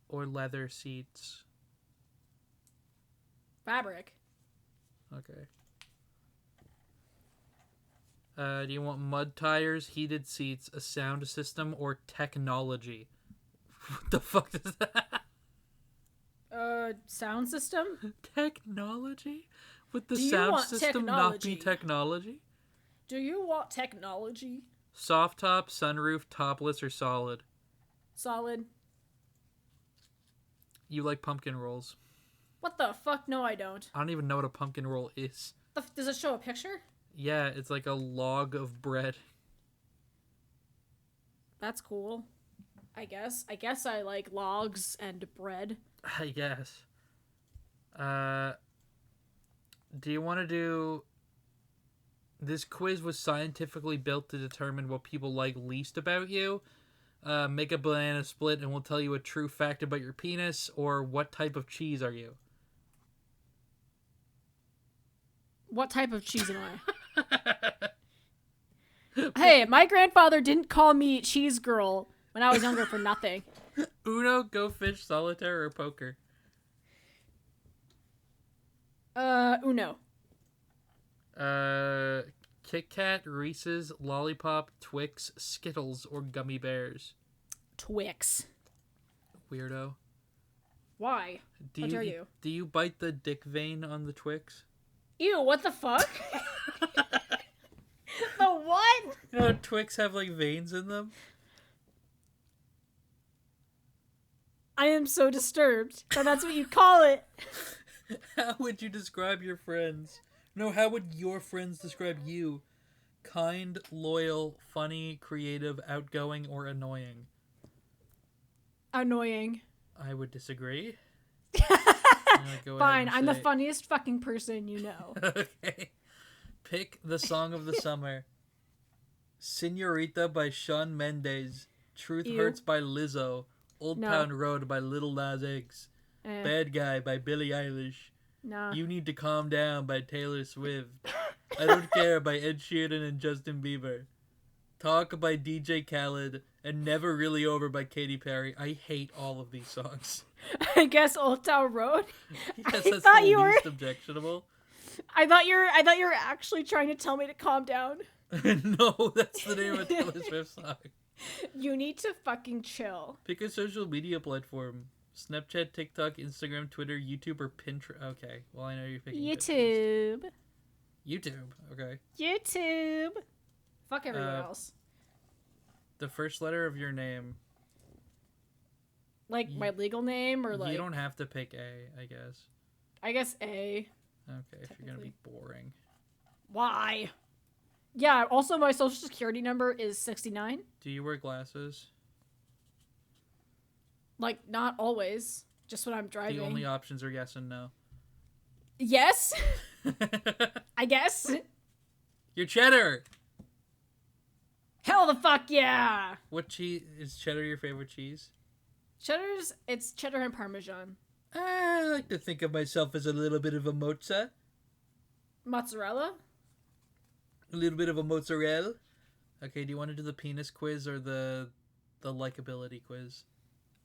or leather seats? Fabric. Okay. Do you want mud tires, heated seats, a sound system, or technology? What the fuck is that? Sound system? Technology? Would the Do you sound want system not be technology? Do you want technology? Soft top, sunroof, topless, or solid? Solid. You like pumpkin rolls. What the fuck? No, I don't. I don't even know what a pumpkin roll is. Does it show a picture? Yeah, it's like a log of bread. That's cool. I guess I like logs and bread. I guess. Do you want to do... This quiz was scientifically built to determine what people like least about you. Make a banana split and we'll tell you a true fact about your penis, or what type of cheese are you? What type of cheese am I? Hey, my grandfather didn't call me cheese girl when I was younger for nothing. Uno, Go Fish, Solitaire, or Poker? Uno. Kit Kat, Reese's, Lollipop, Twix, Skittles, or Gummy Bears? Twix. Weirdo. Why? How dare you? Do you bite the dick vein on the Twix? Ew, what the fuck? The what? You know, Twix have like veins in them. I am so disturbed that that's what you call it. How would you describe your friends? No, how would your friends describe you? Kind, loyal, funny, creative, outgoing, or annoying? Annoying. I would disagree. Fine, I'm the funniest fucking person you know. Okay. Pick the song of the summer. Senorita by Shawn Mendes. Truth Ew. Hurts by Lizzo. Old No. Town Road by Lil Nas X. Bad Guy by Billie Eilish. Nah. You Need to Calm Down by Taylor Swift. I Don't Care by Ed Sheeran and Justin Bieber. Talk by DJ Khaled. And Never Really Over by Katy Perry. I hate all of these songs. I guess Old Town Road. Yes, I that's thought the you were. least objectionable. I thought you were actually trying to tell me to calm down. No, that's the name of a Taylor Swift song. You need to fucking chill. Pick a social media platform. Snapchat, TikTok, Instagram, Twitter, YouTube, or Pinterest. Okay, well, I know you're picking YouTube. Pinterest. YouTube, okay. YouTube. Fuck everyone else. The first letter of your name. Like my legal name or like... You don't have to pick A, I guess. I guess A. Okay, if you're gonna be boring. Why? Yeah, also my social security number is 69. Do you wear glasses? Like, not always. Just when I'm driving. The only options are yes and no. Yes? I guess. You're cheddar! Hell the fuck yeah! What cheese? Is cheddar your favorite cheese? It's cheddar and Parmesan. I like to think of myself as a little bit of a mozza. Mozzarella? A little bit of a mozzarella. Okay, do you want to do the penis quiz or the likability quiz?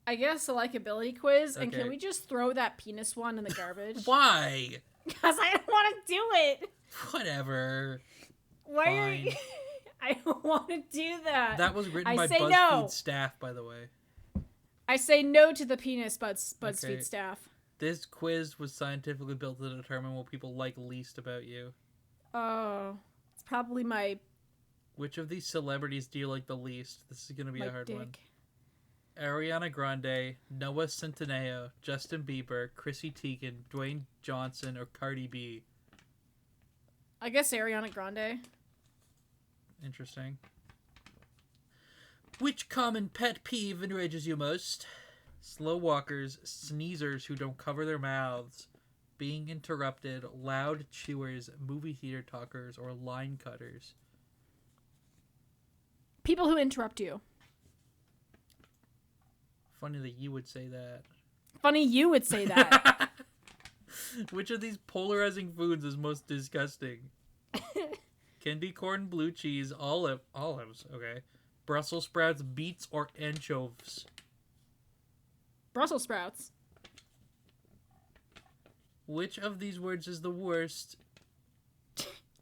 I guess a likability quiz. And Okay. can we just throw that penis one in the garbage? Why? Because I don't want to do it. Whatever. Why Fine. are you... I don't want to do that. That was written I by say BuzzFeed no. staff, by the way. I say no to the penis, Buzzfeed Okay. staff. This quiz was scientifically built to determine what people like least about you. Oh, it's probably my... Which of these celebrities do you like the least? This is going to be a hard dick. one. Ariana Grande, Noah Centineo, Justin Bieber, Chrissy Teigen, Dwayne Johnson, or Cardi B? I guess Ariana Grande. Interesting. Which common pet peeve enrages you most? Slow walkers, sneezers who don't cover their mouths, being interrupted, loud chewers, movie theater talkers, or line cutters? People who interrupt you. Funny that you would say that. Funny you would say that. Which of these polarizing foods is most disgusting? Candy corn, blue cheese, olives, okay. Brussels sprouts, beets, or anchovies? Brussels sprouts. Which of these words is the worst?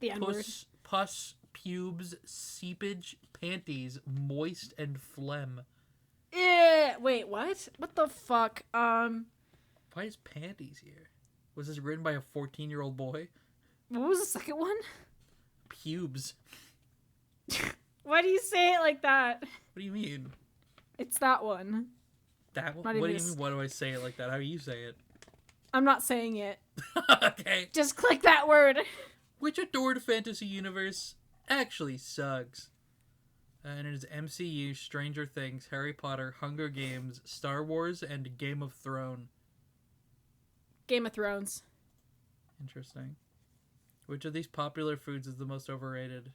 The N-word. Pus, pubes, seepage, panties, moist, and phlegm. Wait, what? What the fuck? Why is panties here? Was this written by a 14-year-old boy? What was the second one? Pubes. Why do you say it like that? What do you mean? It's that one. That one? What do you mean, why do I say it like that? How do you say it? I'm not saying it. Okay. Just click that word. Which adored fantasy universe actually sucks? And it is MCU, Stranger Things, Harry Potter, Hunger Games, Star Wars, and Game of Thrones. Game of Thrones. Interesting. Which of these popular foods is the most overrated?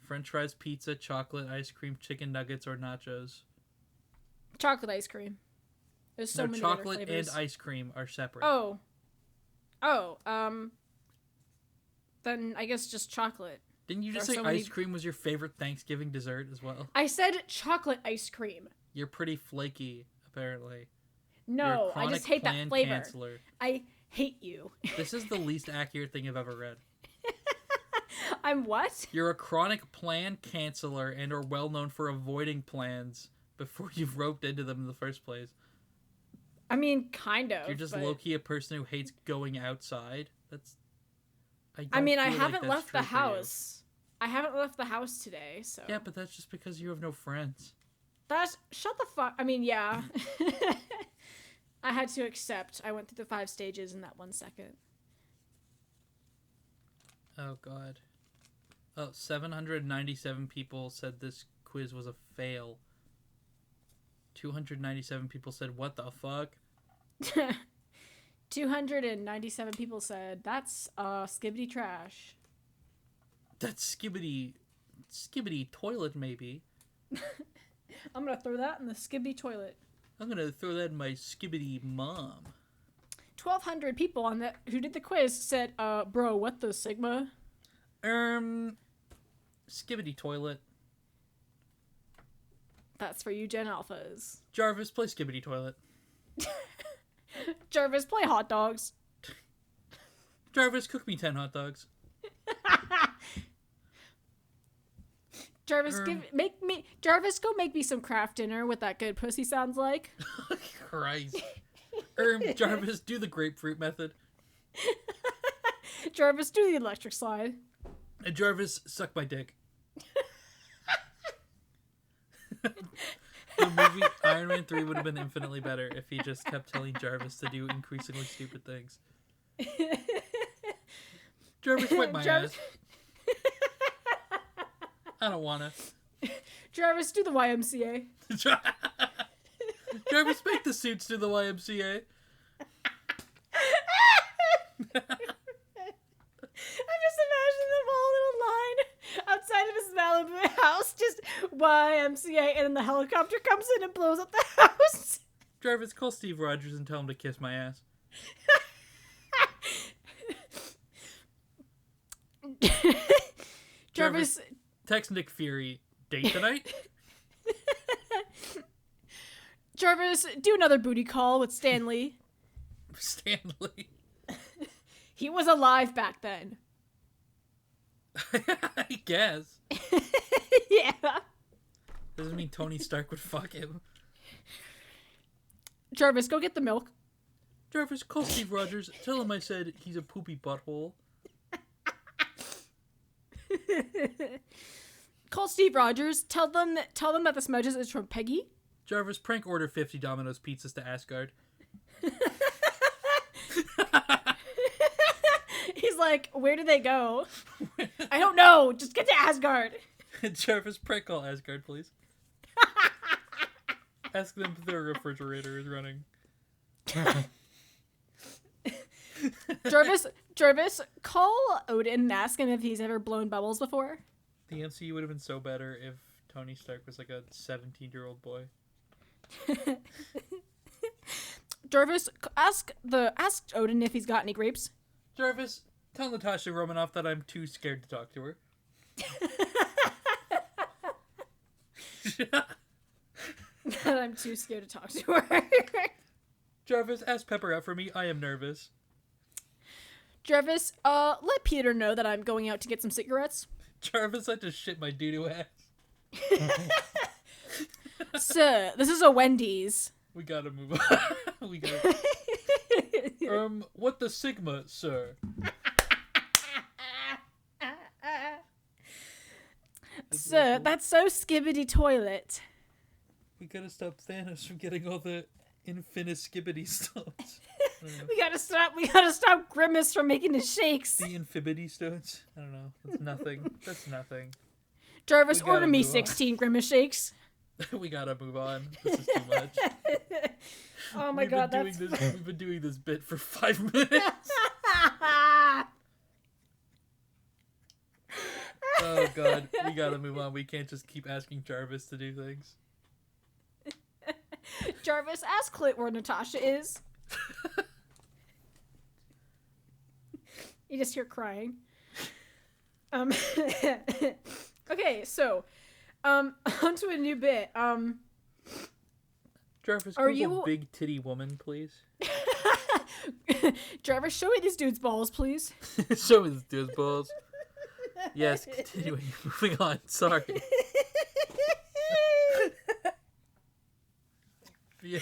French fries, pizza, chocolate, ice cream, chicken nuggets, or nachos? Chocolate ice cream. There's so many chocolate other flavors. and ice cream are separate. Oh. Then I guess just chocolate. Didn't you just say ice cream was your favorite Thanksgiving dessert as well? I said chocolate ice cream. You're pretty flaky, apparently. No, I just hate that flavor. Canceller. I hate you. This is the least accurate thing I've ever read. I'm what? You're a chronic plan canceller and are well known for avoiding plans before you've roped into them in the first place. I mean, kind of. You're just low-key a person who hates going outside. I haven't left the house. I haven't left the house today, so... Yeah, but that's just because you have no friends. Shut the fuck... I mean, yeah. I had to accept. I went through the 5 stages in that 1 second. Oh, God. Oh, 797 people said this quiz was a fail. 297 people said, what the fuck? 297 people said, that's skibbity trash. That's skibbity toilet, maybe. I'm gonna throw that in the skibbity toilet. I'm gonna throw that in my skibbity mom. 1,200 people on that who did the quiz said, bro, what the Sigma? Skibbity toilet. That's for you Gen Alphas. Jarvis, play skibbity toilet. Jarvis, play hot dogs. Jarvis, cook me 10 hot dogs. Jarvis, Jarvis, go make me some craft dinner with that good pussy sounds like. Christ. Jarvis, do the grapefruit method. Jarvis, do the electric slide. And Jarvis, suck my dick. The movie Iron Man 3 would have been infinitely better if he just kept telling Jarvis to do increasingly stupid things. Jarvis, wipe my ass. I don't wanna. Jarvis, do the YMCA. Jarvis, make the suits do the YMCA. I'm just imagining them all in a line outside of his Malibu house, just YMCA, and then the helicopter comes in and blows up the house. Jarvis, call Steve Rogers and tell him to kiss my ass. Jarvis, text Nick Fury, date tonight? Jarvis, do another booty call with Stanley. Stanley. He was alive back then. I guess. Yeah. Doesn't mean Tony Stark would fuck him. Jarvis, go get the milk. Jarvis, call Steve Rogers. Tell him I said he's a poopy butthole. Call Steve Rogers. Tell them that the smudges is from Peggy. Jarvis, prank order 50 Domino's pizzas to Asgard. He's like, where do they go? I don't know. Just get to Asgard. Jarvis, prank call Asgard, please. Ask them if their refrigerator is running. Jarvis, call Odin and ask him if he's ever blown bubbles before. The MCU would have been so better if Tony Stark was like a 17-year-old boy. Jarvis, ask Odin if he's got any grapes. Jarvis, tell Natasha Romanoff that I'm too scared to talk to her. That I'm too scared to talk to her. Jarvis, ask Pepper out for me. I am nervous. Jarvis, let Peter know that I'm going out to get some cigarettes. Jarvis, I just shit my doo-doo ass. Sir, this is a Wendy's. We gotta move on. What the Sigma, sir? Sir, that's so skibbity toilet. We gotta stop Thanos from getting all the infinite skibbity stones. We gotta stop Grimace from making his shakes. The infibity stones? I don't know. That's nothing. That's nothing. Jarvis, order me 16 Grimace shakes. We gotta move on. This is too much. Oh my god, we've been doing this bit for 5 minutes. Oh god, we gotta move on. We can't just keep asking Jarvis to do things. Jarvis, ask Clint where Natasha is. You just hear crying. Okay, so onto a new bit. Jarvis, are Google you big titty woman, please? Jarvis, show me these dude's balls, please. Show me this dude's balls. Yes, continuing. Moving on. Sorry. Yeah.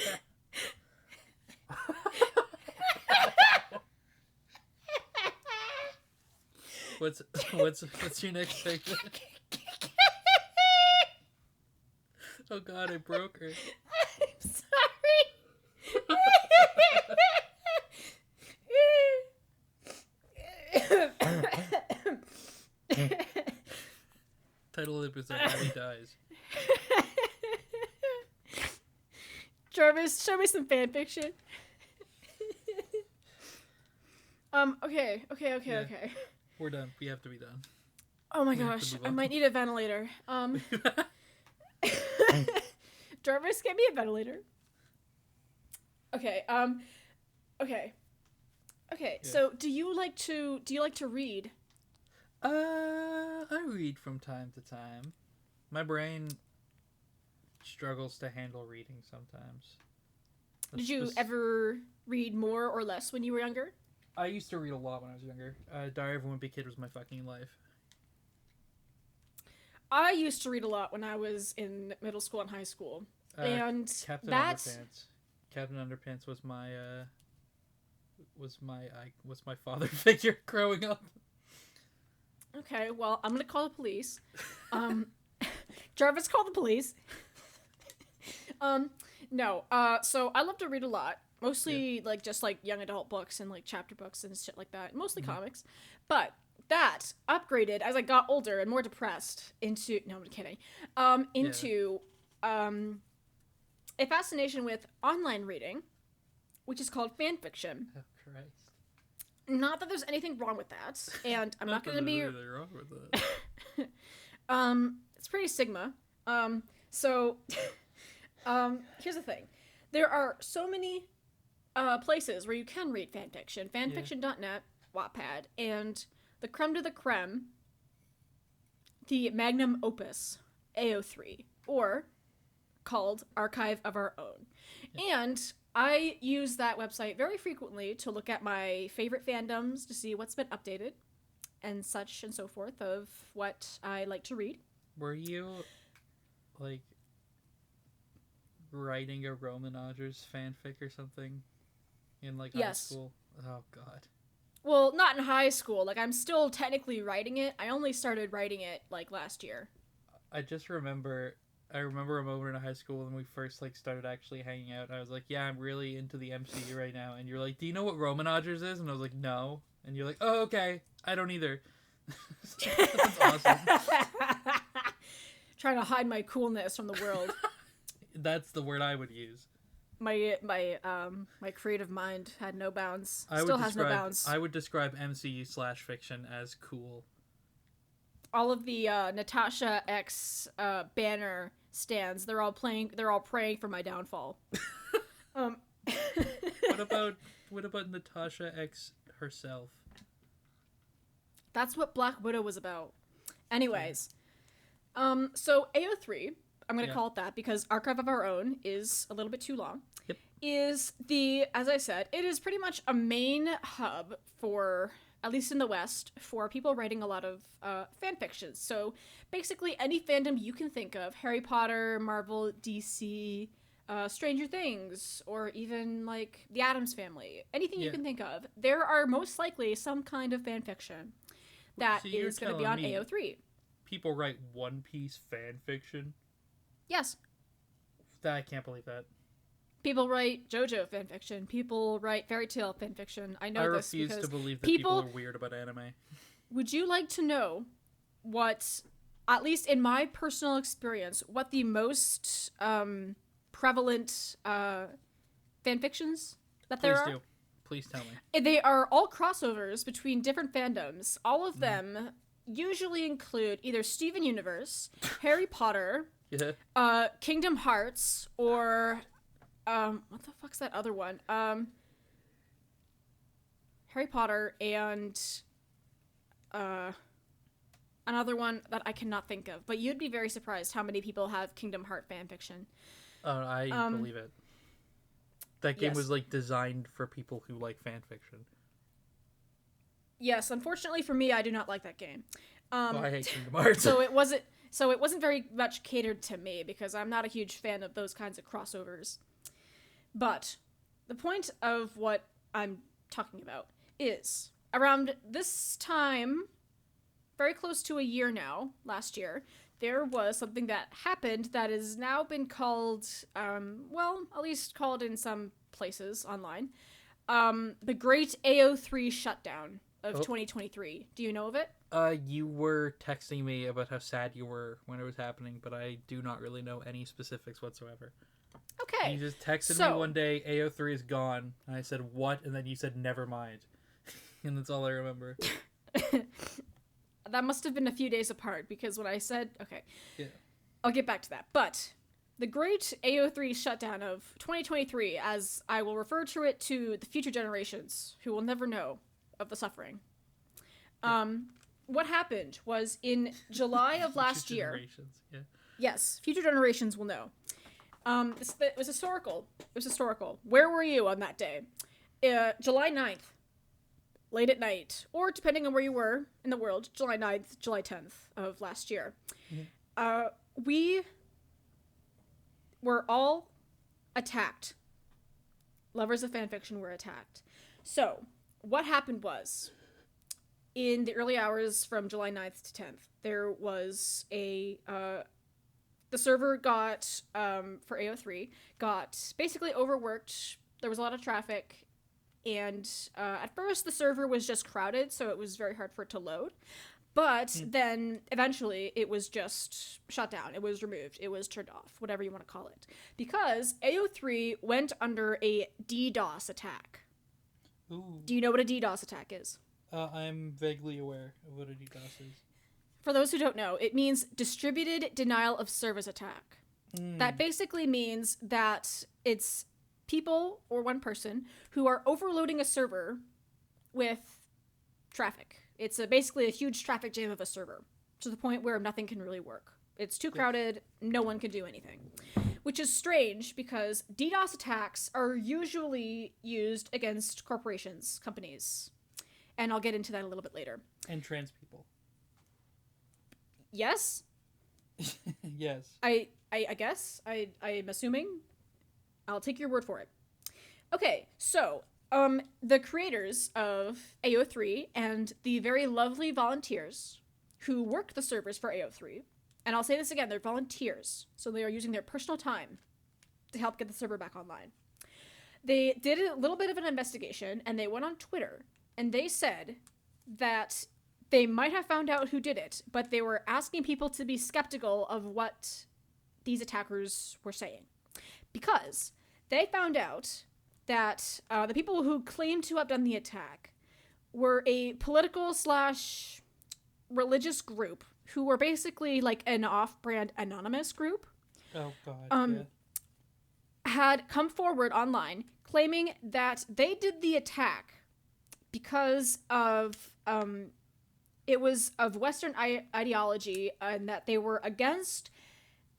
What's your next segment? Oh god, I broke her. I'm sorry. Title of the episode, Abby dies. Jarvis, show me some fan fiction. Okay. We're done. We have to be done. Oh my gosh, I might need a ventilator. Jarvis, get me a ventilator. Okay. Okay. Yeah. So, do you like to read? I read from time to time. My brain struggles to handle reading sometimes. Did you ever read more or less when you were younger? I used to read a lot when I was younger. Diary of a Wimpy Kid was my fucking life. I used to read a lot when I was in middle school and high school. And Captain Underpants. Captain Underpants was my father figure growing up. Okay, well, I'm gonna call the police. Jarvis, call the police. No. So I love to read a lot. Mostly just young adult books and chapter books and shit like that. Mostly comics. But that upgraded as I got older and more depressed into a fascination with online reading, which is called fan fiction. Oh Christ. Not that there's anything wrong with that, and I'm not going to be wrong with that. It's pretty Sigma. So here's the thing. There are so many places where you can read fanfiction. Fanfiction.net, Wattpad, and the creme de la creme, the magnum opus, AO3, or called Archive of Our Own. Yeah. And I use that website very frequently to look at my favorite fandoms to see what's been updated and such and so forth of what I like to read. Were you, writing a Roman Rogers fanfic or something in like high Yes. school? Oh god. Well, not in high school. Like, I'm still technically writing it. I only started writing it, like, last year. I remember a moment in high school when we first like started actually hanging out. I was like, "Yeah, I'm really into the MCU right now." And you're like, "Do you know what Romanogers is?" And I was like, "No." And you're like, "Oh, okay. I don't either." That's awesome. Trying to hide my coolness from the world. That's the word I would use. My creative mind had no bounds. Still has no bounds. I would describe MCU/fiction as cool. All of the Natasha X banner stands. They're all praying for my downfall. What about Natasha X herself? That's what Black Widow was about. Anyways, so AO3, I'm going to call it that because Archive of Our Own is a little bit too long. Yep. Is as I said, it is pretty much a main hub for, at least in the West, for people writing a lot of fan fictions. So basically any fandom you can think of, Harry Potter, Marvel, DC, Stranger Things, or even like the Addams Family, anything you can think of, there are most likely some kind of fan fiction that So is going to be on AO3. People write One Piece fan fiction? Yes. I can't believe that. People write JoJo fanfiction. People write fairy tale fanfiction. I know this because I refuse to believe that people are weird about anime. Would you like to know what, at least in my personal experience, what the most prevalent fanfictions that there are? Please tell me. They are all crossovers between different fandoms. All of them usually include either Steven Universe, Harry Potter, Kingdom Hearts, or what the fuck's that other one? Harry Potter and another one that I cannot think of. But you'd be very surprised how many people have Kingdom Heart fanfiction. I believe it. That game was like designed for people who like fan fiction. Yes, unfortunately for me, I do not like that game. I hate Kingdom Hearts. So it wasn't very much catered to me because I'm not a huge fan of those kinds of crossovers. But the point of what I'm talking about is around this time, very close to a year now, last year, there was something that happened that has now been called, at least called in some places online, the Great AO3 Shutdown of 2023. Do you know of it? You were texting me about how sad you were when it was happening, but I do not really know any specifics whatsoever. Okay. You just texted me one day, AO3 is gone, and I said, what? And then you said, never mind. And that's all I remember. That must have been a few days apart, because when I said, okay, yeah, I'll get back to that. But the Great AO3 Shutdown of 2023, as I will refer to it to the future generations who will never know of the suffering. What happened was in July of last year. Yeah. Yes, future generations will know. It was historical. It was historical. Where were you on that day? July 9th. Late at night, or depending on where you were in the world, July 9th, July 10th of last year. Mm-hmm. We were all attacked. Lovers of fanfiction were attacked. So, what happened was, in the early hours from July 9th to 10th, there was the server got, for AO3, got basically overworked. There was a lot of traffic. And at first, the server was just crowded, so it was very hard for it to load. But then, eventually, it was just shut down. It was removed. It was turned off, whatever you want to call it. Because AO3 went under a DDoS attack. Ooh. Do you know what a DDoS attack is? I'm vaguely aware of what a DDoS is. For those who don't know, it means Distributed Denial of Service Attack. That basically means that it's people or one person who are overloading a server with traffic. It's basically a huge traffic jam of a server to the point where nothing can really work. It's too crowded. No one can do anything, which is strange because DDoS attacks are usually used against corporations, companies, and I'll get into that a little bit later. And trans people. Yes. Yes. I guess I'm assuming. I'll take your word for it. Okay, so The creators of AO3 and the very lovely volunteers who work the servers for AO3, and I'll say this again, they're volunteers, so they are using their personal time to help get the server back online. They did a little bit of an investigation, and they went on Twitter, and they said that they might have found out who did it, but they were asking people to be skeptical of what these attackers were saying. Because they found out that the people who claimed to have done the attack were a political / religious group who were basically like an off-brand anonymous group. Oh, God, had come forward online claiming that they did the attack because of it was of Western ideology, and that they were against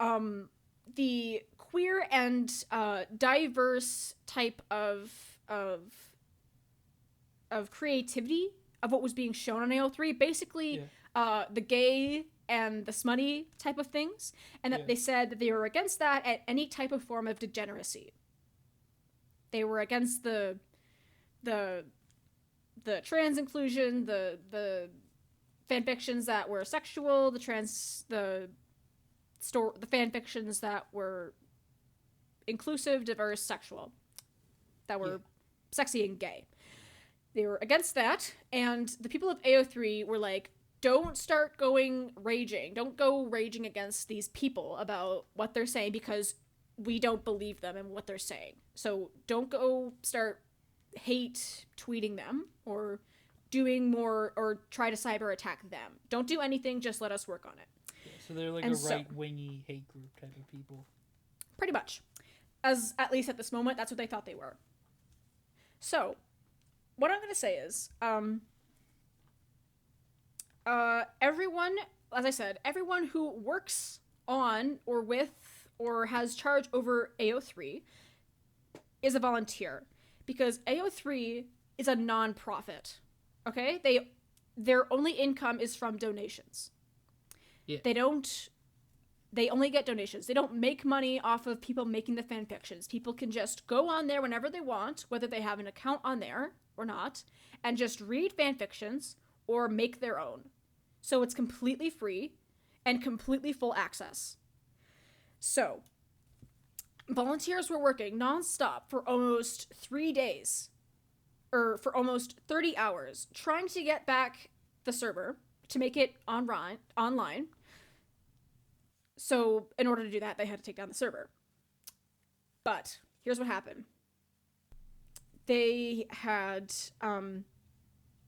the queer and diverse type of creativity of what was being shown on AO3. Basically, the gay and the smutty type of things, and that they said that they were against that at any type of form of degeneracy. They were against the trans inclusion, the fanfictions that were sexual, the fanfictions that were inclusive, diverse, sexual, that were sexy and gay. They were against that, and the people of AO3 were like, don't start going raging. Don't go raging against these people about what they're saying, because we don't believe them and what they're saying. So don't go start hate tweeting them or doing more or try to cyber attack them. Don't do anything, just let us work on it. Yeah, so they're like a right-wingy hate group type of people. Pretty much. As at least at this moment, that's what they thought they were. So, what I'm going to say is, everyone, as I said, everyone who works on or with or has charge over AO3 is a volunteer, because AO3 is a non-profit. Okay? Their only income is from donations. Yeah. They only get donations. They don't make money off of people making the fan fictions. People can just go on there whenever they want, whether they have an account on there or not, and just read fan fictions or make their own. So it's completely free and completely full access. So, volunteers were working nonstop for almost 3 days, or for almost 30 hours, trying to get back the server to make it online. So, in order to do that, they had to take down the server. But here's what happened. They had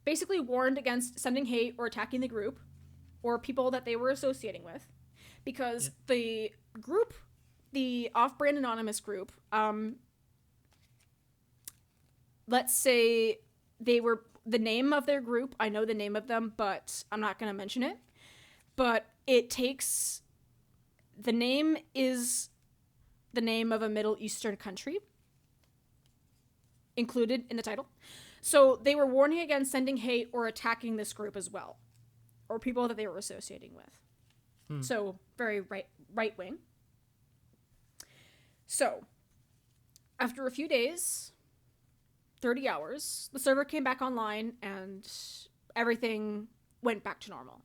basically warned against sending hate or attacking the group or people that they were associating with, because the group, the off-brand anonymous group, let's say they were the name of their group. I know the name of them, but I'm not going to mention it. But the name is the name of a Middle Eastern country included in the title. So they were warning against sending hate or attacking this group as well, or people that they were associating with. So very right wing. So after a few days, 30 hours, the server came back online and everything went back to normal.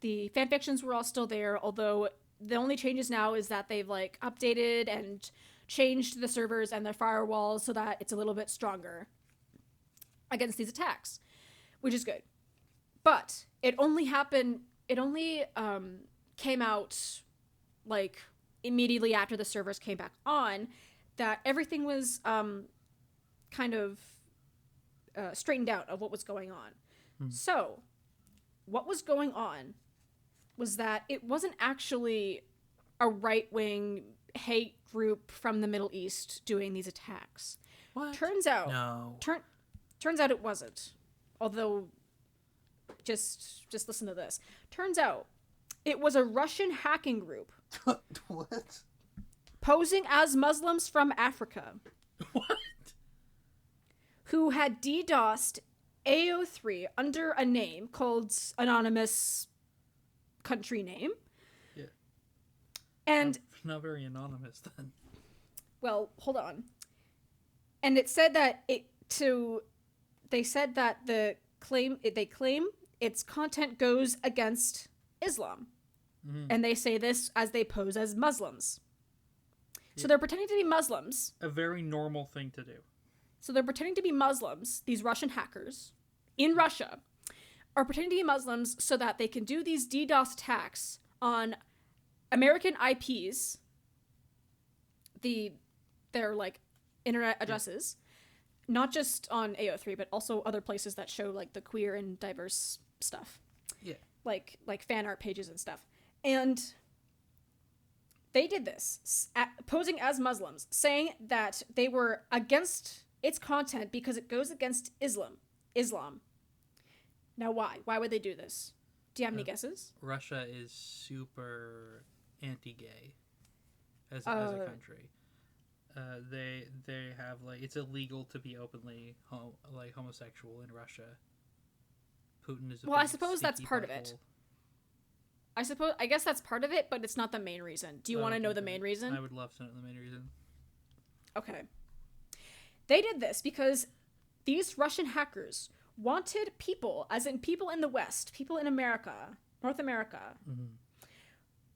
The fanfictions were all still there, although the only changes now is that they've like updated and changed the servers and their firewalls so that it's a little bit stronger against these attacks, which is good. But it only came out like immediately after the servers came back on, that everything was kind of straightened out of what was going on. So what was going on was that it wasn't actually a right-wing hate group from the Middle East doing these attacks. What? Turns out it wasn't. Although, just listen to this. Turns out it was a Russian hacking group. What? Posing as Muslims from Africa. What? Who had DDoSed AO3 under a name called Anonymous Country Name. Yeah. And not very anonymous then. well, hold on. And it said that They said that they claim its content goes against Islam. Mm-hmm. And they say this as they pose as Muslims. So they're pretending to be Muslims. A very normal thing to do. So they're pretending to be Muslims, these Russian hackers in Russia are pretending to be Muslims so that they can do these DDoS attacks on American IPs, their like internet addresses, not just on AO3, but also other places that show like the queer and diverse stuff. Yeah. Like fan art pages and stuff. And they did this, posing as Muslims, saying that they were against its content because it goes against Islam. Now, why? Why would they do this? Do you have any guesses? Russia is super anti-gay as a country. They have like it's illegal to be openly homosexual in Russia. Putin is. I suppose that's part of it. I guess that's part of it, but it's not the main reason. Do you want to know the main reason? I would love to know the main reason. Okay. They did this because these Russian hackers wanted people, as in people in the West, people in America, North America,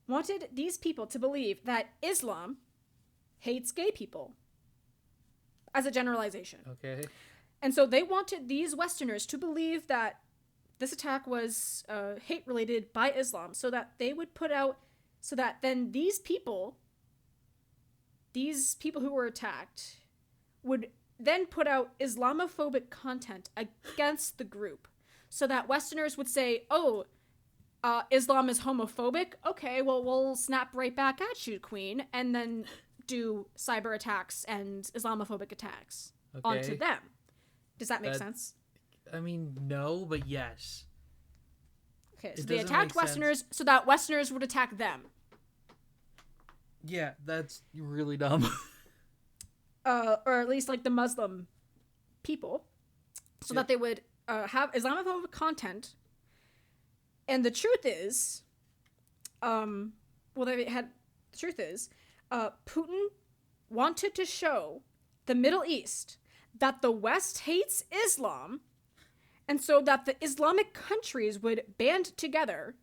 wanted these people to believe that Islam hates gay people, as a generalization. Okay. And so they wanted these Westerners to believe that this attack was hate-related by Islam, so that they would put out, so that then these people who were attacked would then put out Islamophobic content against the group, so that Westerners would say, oh, Islam is homophobic? Okay, well, we'll snap right back at you, Queen, and then do cyber attacks and Islamophobic attacks onto them. Does that make sense? I mean, no, but yes. Okay, so they attacked Westerners so that Westerners would attack them. Yeah, that's really dumb. Or at least like the Muslim people, so that they would have Islamophobic content. And the truth is, Putin wanted to show the Middle East that the West hates Islam, and so that the Islamic countries would band together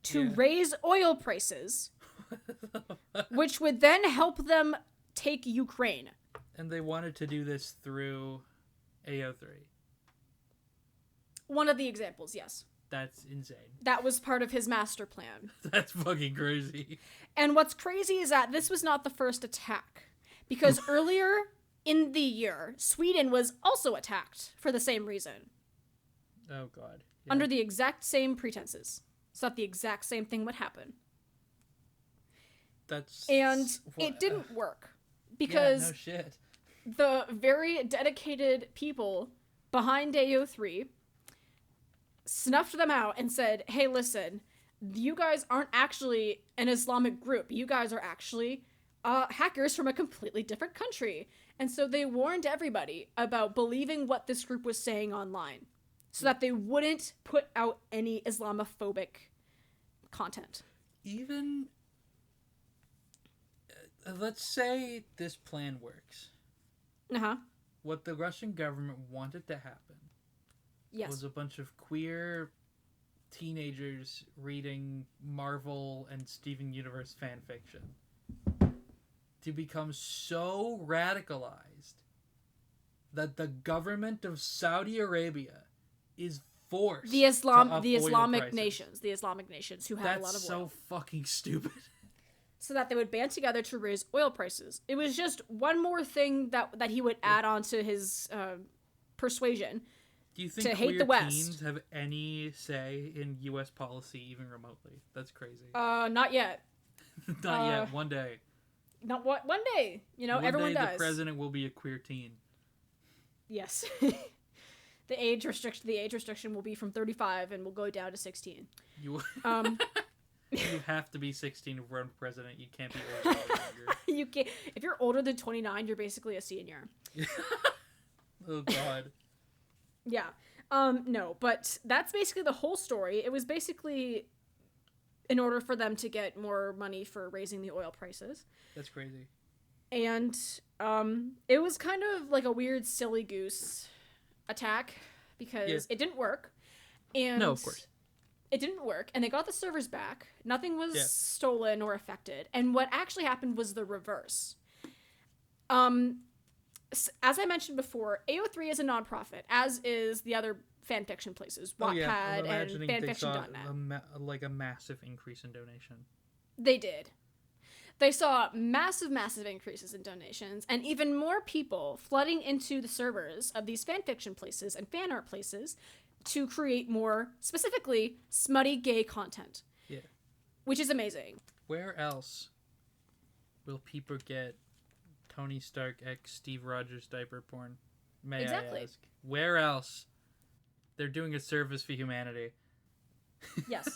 to raise oil prices, which would then help them take Ukraine. And they wanted to do this through AO3. One of the examples, yes. That's insane. That was part of his master plan. That's fucking crazy. And what's crazy is that this was not the first attack. Because earlier in the year, Sweden was also attacked for the same reason. Oh, God. Yeah. Under the exact same pretenses. So that the exact same thing would happen. It didn't work. Because no shit. The very dedicated people behind AO3 snuffed them out and said, hey, listen, you guys aren't actually an Islamic group. You guys are actually hackers from a completely different country. And so they warned everybody about believing what this group was saying online so that they wouldn't put out any Islamophobic content. Even, let's say this plan works. Uh-huh. What the Russian government wanted to happen was a bunch of queer teenagers reading Marvel and Steven Universe fan fiction to become so radicalized that the government of Saudi Arabia is forced the Islamic nations who have a lot of oil. That's so fucking stupid. So that they would band together to raise oil prices. It was just one more thing that he would add on to his persuasion. Do you think to queer hate the West. teens have any say in U.S. policy, even remotely? That's crazy. Not yet. Not yet. One day. Not what? One day. Everyone does. The president will be a queer teen. Yes. The age restriction will be from 35 and will go down to 16. You have to be 16 to run president. You can't be older or younger. You can't. If you're older than 29, you're basically a senior. Oh God. Yeah. No, but that's basically the whole story. It was basically in order for them to get more money for raising the oil prices. That's crazy. And it was kind of like a weird silly goose attack because it didn't work. And no, of course. It didn't work, and they got the servers back. Nothing was stolen or affected. And what actually happened was the reverse. As I mentioned before, AO3 is a nonprofit, as is the other fanfiction places, Wattpad and fanfiction.net. Like a massive increase in donation. They did. They saw massive increases in donations, and even more people flooding into the servers of these fanfiction places and fan art places to create more, specifically, smutty gay content. Yeah. Which is amazing. Where else will people get Tony Stark x Steve Rogers diaper porn? May I ask? Where else? They're doing a service for humanity. Yes.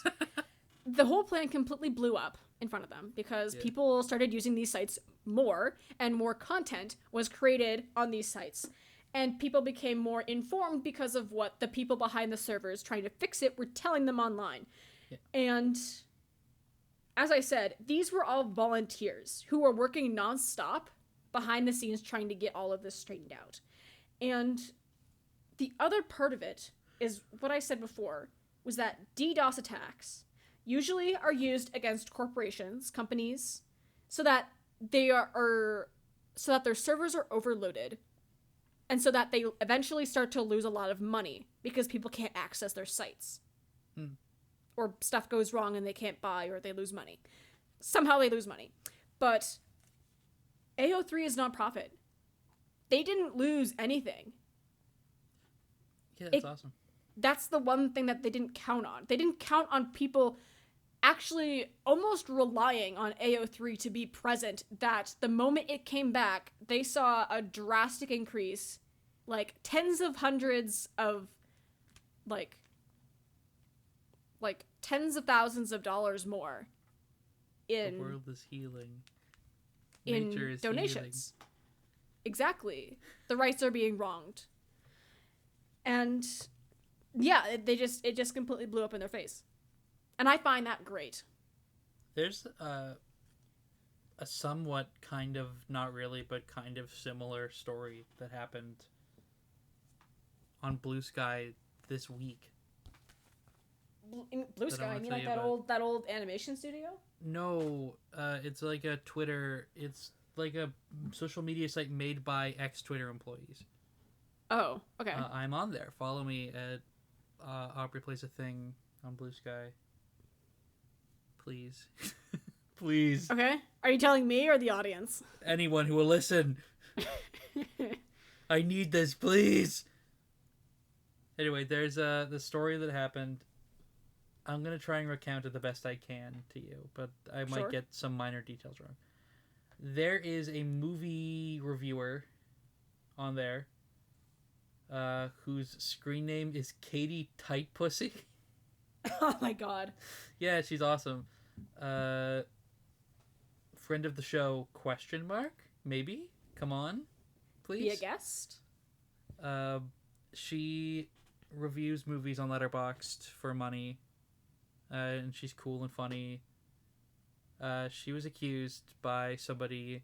The whole plan completely blew up in front of them because people started using these sites more, and more content was created on these sites. And people became more informed because of what the people behind the servers trying to fix it were telling them online. Yeah. And as I said, these were all volunteers who were working nonstop behind the scenes trying to get all of this straightened out. And the other part of it is what I said before, was that DDoS attacks usually are used against corporations, companies, so that their servers are overloaded. And so that they eventually start to lose a lot of money because people can't access their sites. Or stuff goes wrong and they can't buy, or they lose money. Somehow they lose money. But AO3 is nonprofit. They didn't lose anything. Yeah, that's awesome. That's the one thing that they didn't count on. They didn't count on people actually almost relying on AO3 to be present, that the moment it came back, they saw a drastic increase, like tens of hundreds of, like tens of thousands of dollars more in... The world is healing. Nature is donations. Healing. Exactly. The rights are being wronged. And yeah, it just completely blew up in their face. And I find that great. There's a somewhat kind of, not really, but kind of similar story that happened on Blue Sky this week. Blue Sky? I mean like that old animation studio? No, it's like a Twitter. It's like a social media site made by ex-Twitter employees. Oh, okay. I'm on there. Follow me at Aubrey Plays a Thing on Blue Sky. Please. Please. Okay. Are you telling me or the audience? Anyone who will listen. I need this, please. Anyway, there's the story that happened. I'm going to try and recount it the best I can to you, but I might get some minor details wrong. There is a movie reviewer on there whose screen name is Katie Tight Pussy. Oh my god. Yeah, she's awesome. Friend of the show, ? Maybe? Come on, please. Be a guest? She reviews movies on Letterboxd for money. And she's cool and funny. She was accused by somebody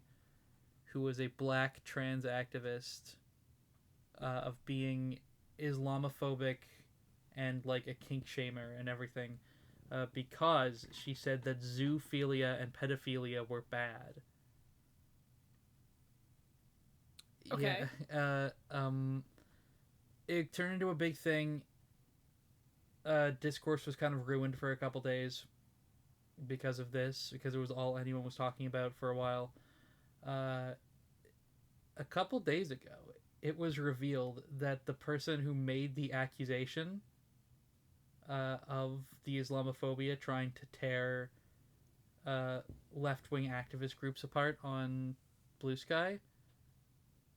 who was a black trans activist of being Islamophobic and like a kink shamer and everything, because she said that zoophilia and pedophilia were bad. Okay. Yeah, it turned into a big thing. Discourse was kind of ruined for a couple days because of this, because it was all anyone was talking about for a while. A couple days ago, it was revealed that the person who made the accusation of the Islamophobia trying to tear left-wing activist groups apart on Blue Sky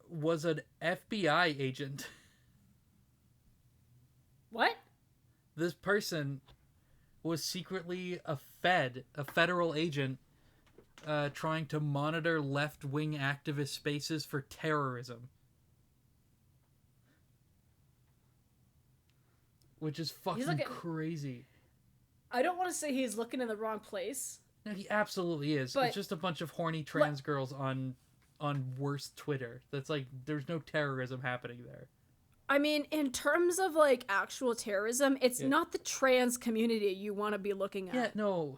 was an FBI agent. What? This person was secretly a federal agent, trying to monitor left-wing activist spaces for terrorism. Which is fucking crazy. I don't want to say he's looking in the wrong place. No, he absolutely is. It's just a bunch of horny trans girls on worst Twitter. That's like, there's no terrorism happening there. I mean, in terms of, like, actual terrorism, it's not the trans community you want to be looking at. Yeah, no.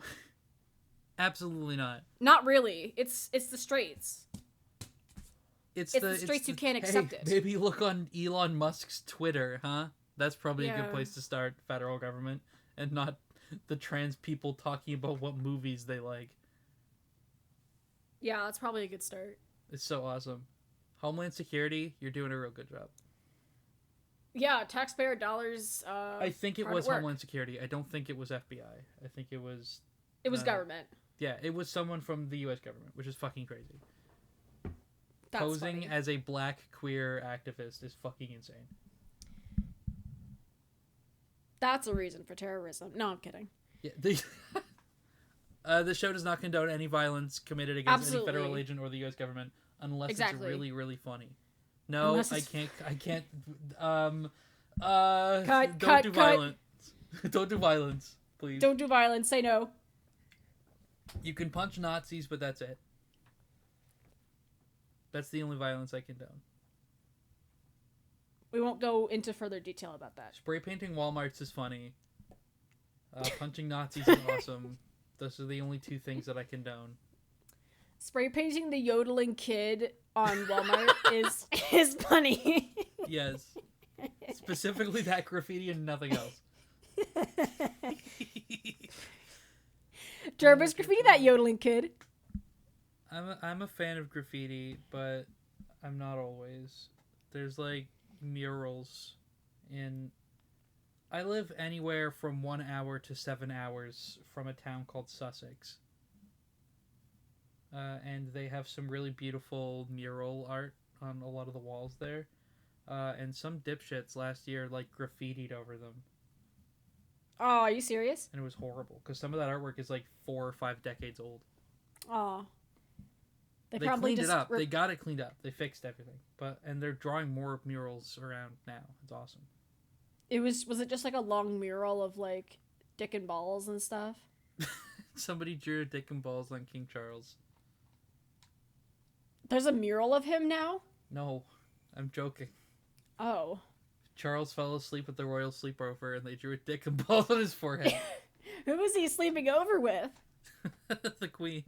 Absolutely not. Not really. It's the straights. It's the straights who can't accept it. Maybe look on Elon Musk's Twitter, huh? That's probably a good place to start, federal government, and not the trans people talking about what movies they like. Yeah, that's probably a good start. It's so awesome. Homeland Security, you're doing a real good job. Yeah, taxpayer dollars. I think it was Homeland Security. I don't think it was FBI. I think it was... It was government. Yeah, it was someone from the U.S. government, which is fucking crazy. That's Posing funny. as a black queer activist is fucking insane. That's a reason for terrorism. No, I'm kidding. Yeah, the show does not condone any violence committed against any federal agent or the U.S. government unless it's really, really funny. No, I can't. Don't do violence. Don't do violence, please. Don't do violence. Say no. You can punch Nazis, but that's it. That's the only violence I condone. We won't go into further detail about that. Spray painting Walmarts is funny. Punching Nazis is awesome. Those are the only two things that I condone. Spray painting the yodeling kid on Walmart is funny. Yes. Specifically that graffiti and nothing else. Jarvis, graffiti that yodeling kid. I'm a fan of graffiti, but I'm not always. There's like murals in... I live anywhere from 1 hour to 7 hours from a town called Sussex. And they have some really beautiful mural art on a lot of the walls there. And some dipshits last year like graffitied over them. Oh, are you serious? And it was horrible, because some of that artwork is like 4 or 5 decades old. Oh. They cleaned it up. They got it cleaned up. They fixed everything. And they're drawing more murals around now. It's awesome. Was it just like a long mural of like dick and balls and stuff? Somebody drew dick and balls on King Charles. There's a mural of him now? No, I'm joking. Oh. Charles fell asleep at the royal sleepover and they drew a dick and balls on his forehead. Who was he sleeping over with? The Queen.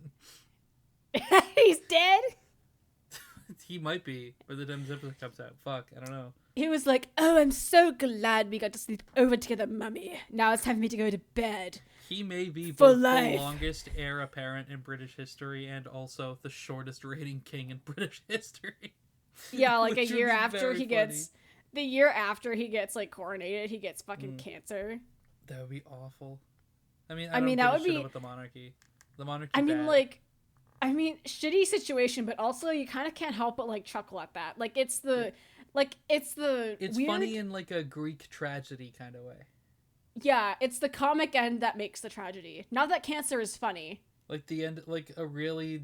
He's dead? He might be, by the time this episode comes out. Fuck, I don't know. He was like, "Oh, I'm so glad we got to sleep over together, Mummy. Now it's time for me to go to bed." He may be For both life. The longest heir apparent in British history and also the shortest reigning king in British history. Yeah, like a year the year after he gets like coronated, he gets fucking cancer. That would be awful. I mean, that would be about the monarchy. The monarchy. Shitty situation, but also you kind of can't help but like chuckle at that. Like it's weird... funny in like a Greek tragedy kind of way. Yeah, it's the comic end that makes the tragedy. Not that cancer is funny. Like the end of a really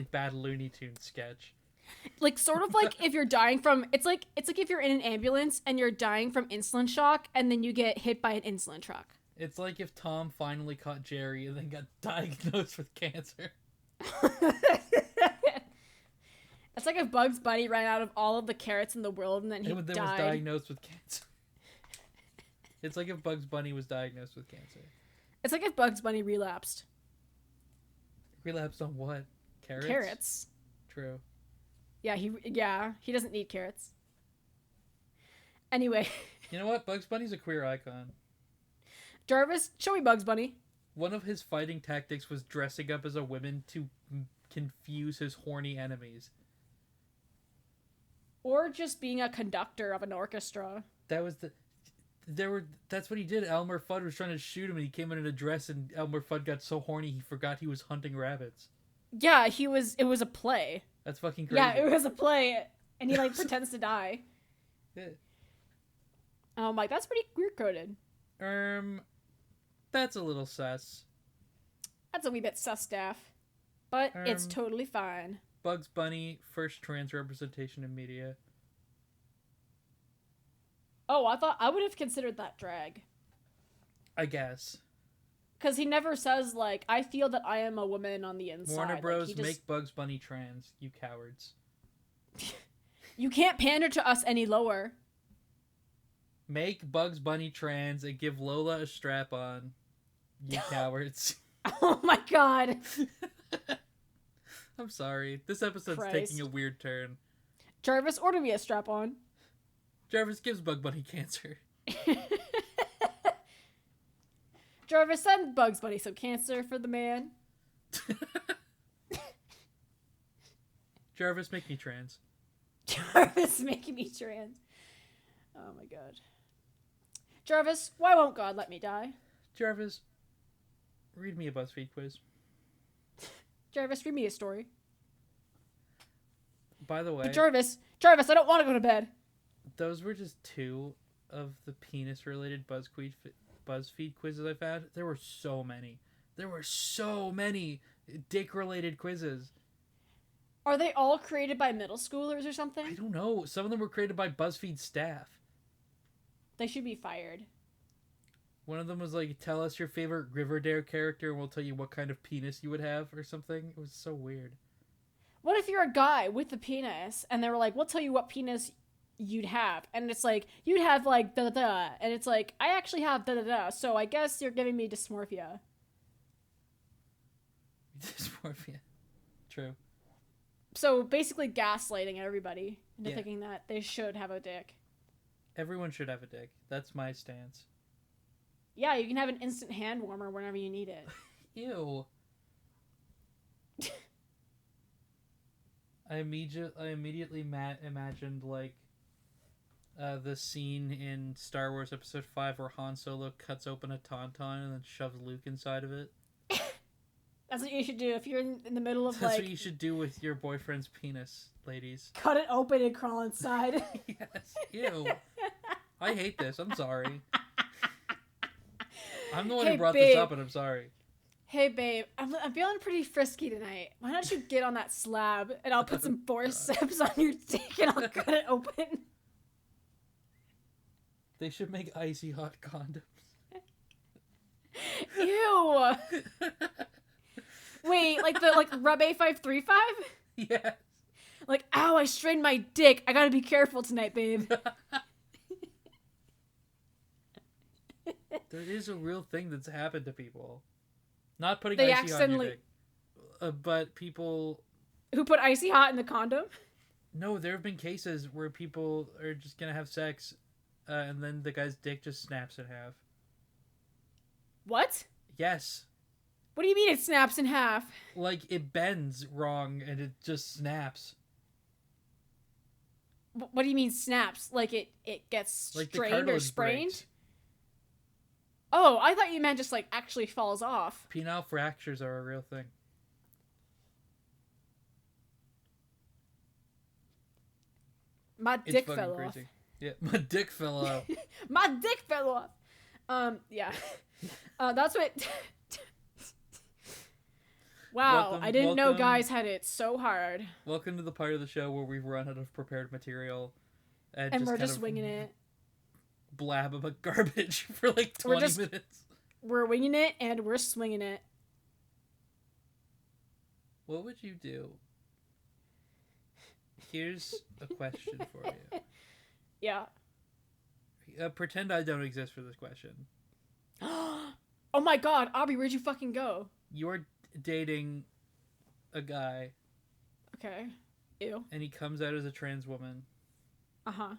bad Looney Tunes sketch. Like sort of like if you're dying from it's like if you're in an ambulance and you're dying from insulin shock and then you get hit by an insulin truck. It's like if Tom finally caught Jerry and then got diagnosed with cancer. It's like if Bugs Bunny ran out of all of the carrots in the world and then he was diagnosed with cancer. It's like if Bugs Bunny was diagnosed with cancer. It's like if Bugs Bunny relapsed. Relapsed on what? Carrots? Carrots. True. Yeah, he doesn't need carrots. Anyway. You know what? Bugs Bunny's a queer icon. Jarvis, show me Bugs Bunny. One of his fighting tactics was dressing up as a woman to confuse his horny enemies. Or just being a conductor of an orchestra. That's what he did. Elmer Fudd was trying to shoot him and he came in a dress and Elmer Fudd got so horny he forgot he was hunting rabbits. Yeah, it was a play. That's fucking crazy. Yeah, it was a play and he like pretends to die. Yeah. I'm like, that's pretty queer coded. That's a little sus. That's a wee bit sus, Daff. But it's totally fine. Bugs Bunny, first trans representation in media. Oh, I thought I would have considered that drag. I guess. Because he never says, like, I feel that I am a woman on the inside. Warner Bros. Like, Make Bugs Bunny trans, you cowards. You can't pander to us any lower. Make Bugs Bunny trans and give Lola a strap-on. You cowards. Oh my god. I'm sorry. This episode's taking a weird turn. Jarvis, order me a strap-on. Jarvis gives Bug Bunny cancer. Jarvis, send Bugs Bunny some cancer for the man. Jarvis, make me trans. Jarvis, make me trans. Oh my god. Jarvis, why won't God let me die? Jarvis, read me a BuzzFeed quiz. Jarvis, read me a story. By the way... But Jarvis, I don't want to go to bed. Those were just 2 of the penis-related BuzzFeed quizzes I've had. There were so many. Dick-related quizzes. Are they all created by middle schoolers or something? I don't know. Some of them were created by BuzzFeed staff. They should be fired. One of them was like, tell us your favorite Riverdale character and we'll tell you what kind of penis you would have or something. It was so weird. What if you're a guy with a penis and they were like, we'll tell you what penis you'd have. And it's like, you'd have like da-da-da. And it's like, I actually have da-da-da. So I guess you're giving me dysmorphia. Dysmorphia. True. So basically gaslighting everybody into thinking that they should have a dick. Everyone should have a dick. That's my stance. Yeah, you can have an instant hand warmer whenever you need it. Ew. I immediately imagined like the scene in Star Wars Episode 5 where Han Solo cuts open a tauntaun and then shoves Luke inside of it. That's what you should do if you're in the middle of That's what you should do with your boyfriend's penis, ladies. Cut it open and crawl inside. Yes. Ew. I hate this. I'm sorry. I'm the one who brought this up and I'm sorry. Hey, babe, I'm feeling pretty frisky tonight. Why don't you get on that slab and I'll put some forceps on your dick and I'll cut it open. They should make icy hot condoms. Ew. Wait, like Rub A535? Yes. Like, ow, I strained my dick. I gotta be careful tonight, babe. There is a real thing that's happened to people. Not putting They icy hot on your dick. But people... Who put icy hot in the condom? No, there have been cases where people are just gonna have sex and then the guy's dick just snaps in half. What? Yes. What do you mean it snaps in half? Like, it bends wrong and it just snaps. What do you mean snaps? Like it gets Like strained or sprained? Breaks. Oh, I thought you meant just like actually falls off. Penile fractures are a real thing. My dick fell off. Crazy. Yeah, my dick fell off. My dick fell off. Yeah. That's what... Wow, I didn't know guys had it so hard. Welcome to the part of the show where we've run out of prepared material. And we're just winging it. Blab about garbage for like 20 minutes. We're winging it and we're swinging it. What would you do? Here's a question for you. Yeah. Pretend I don't exist for this question. Oh my god, Aubrey, where'd you fucking go? You're dating a guy. Okay. Ew. And he comes out as a trans woman. Uh-huh.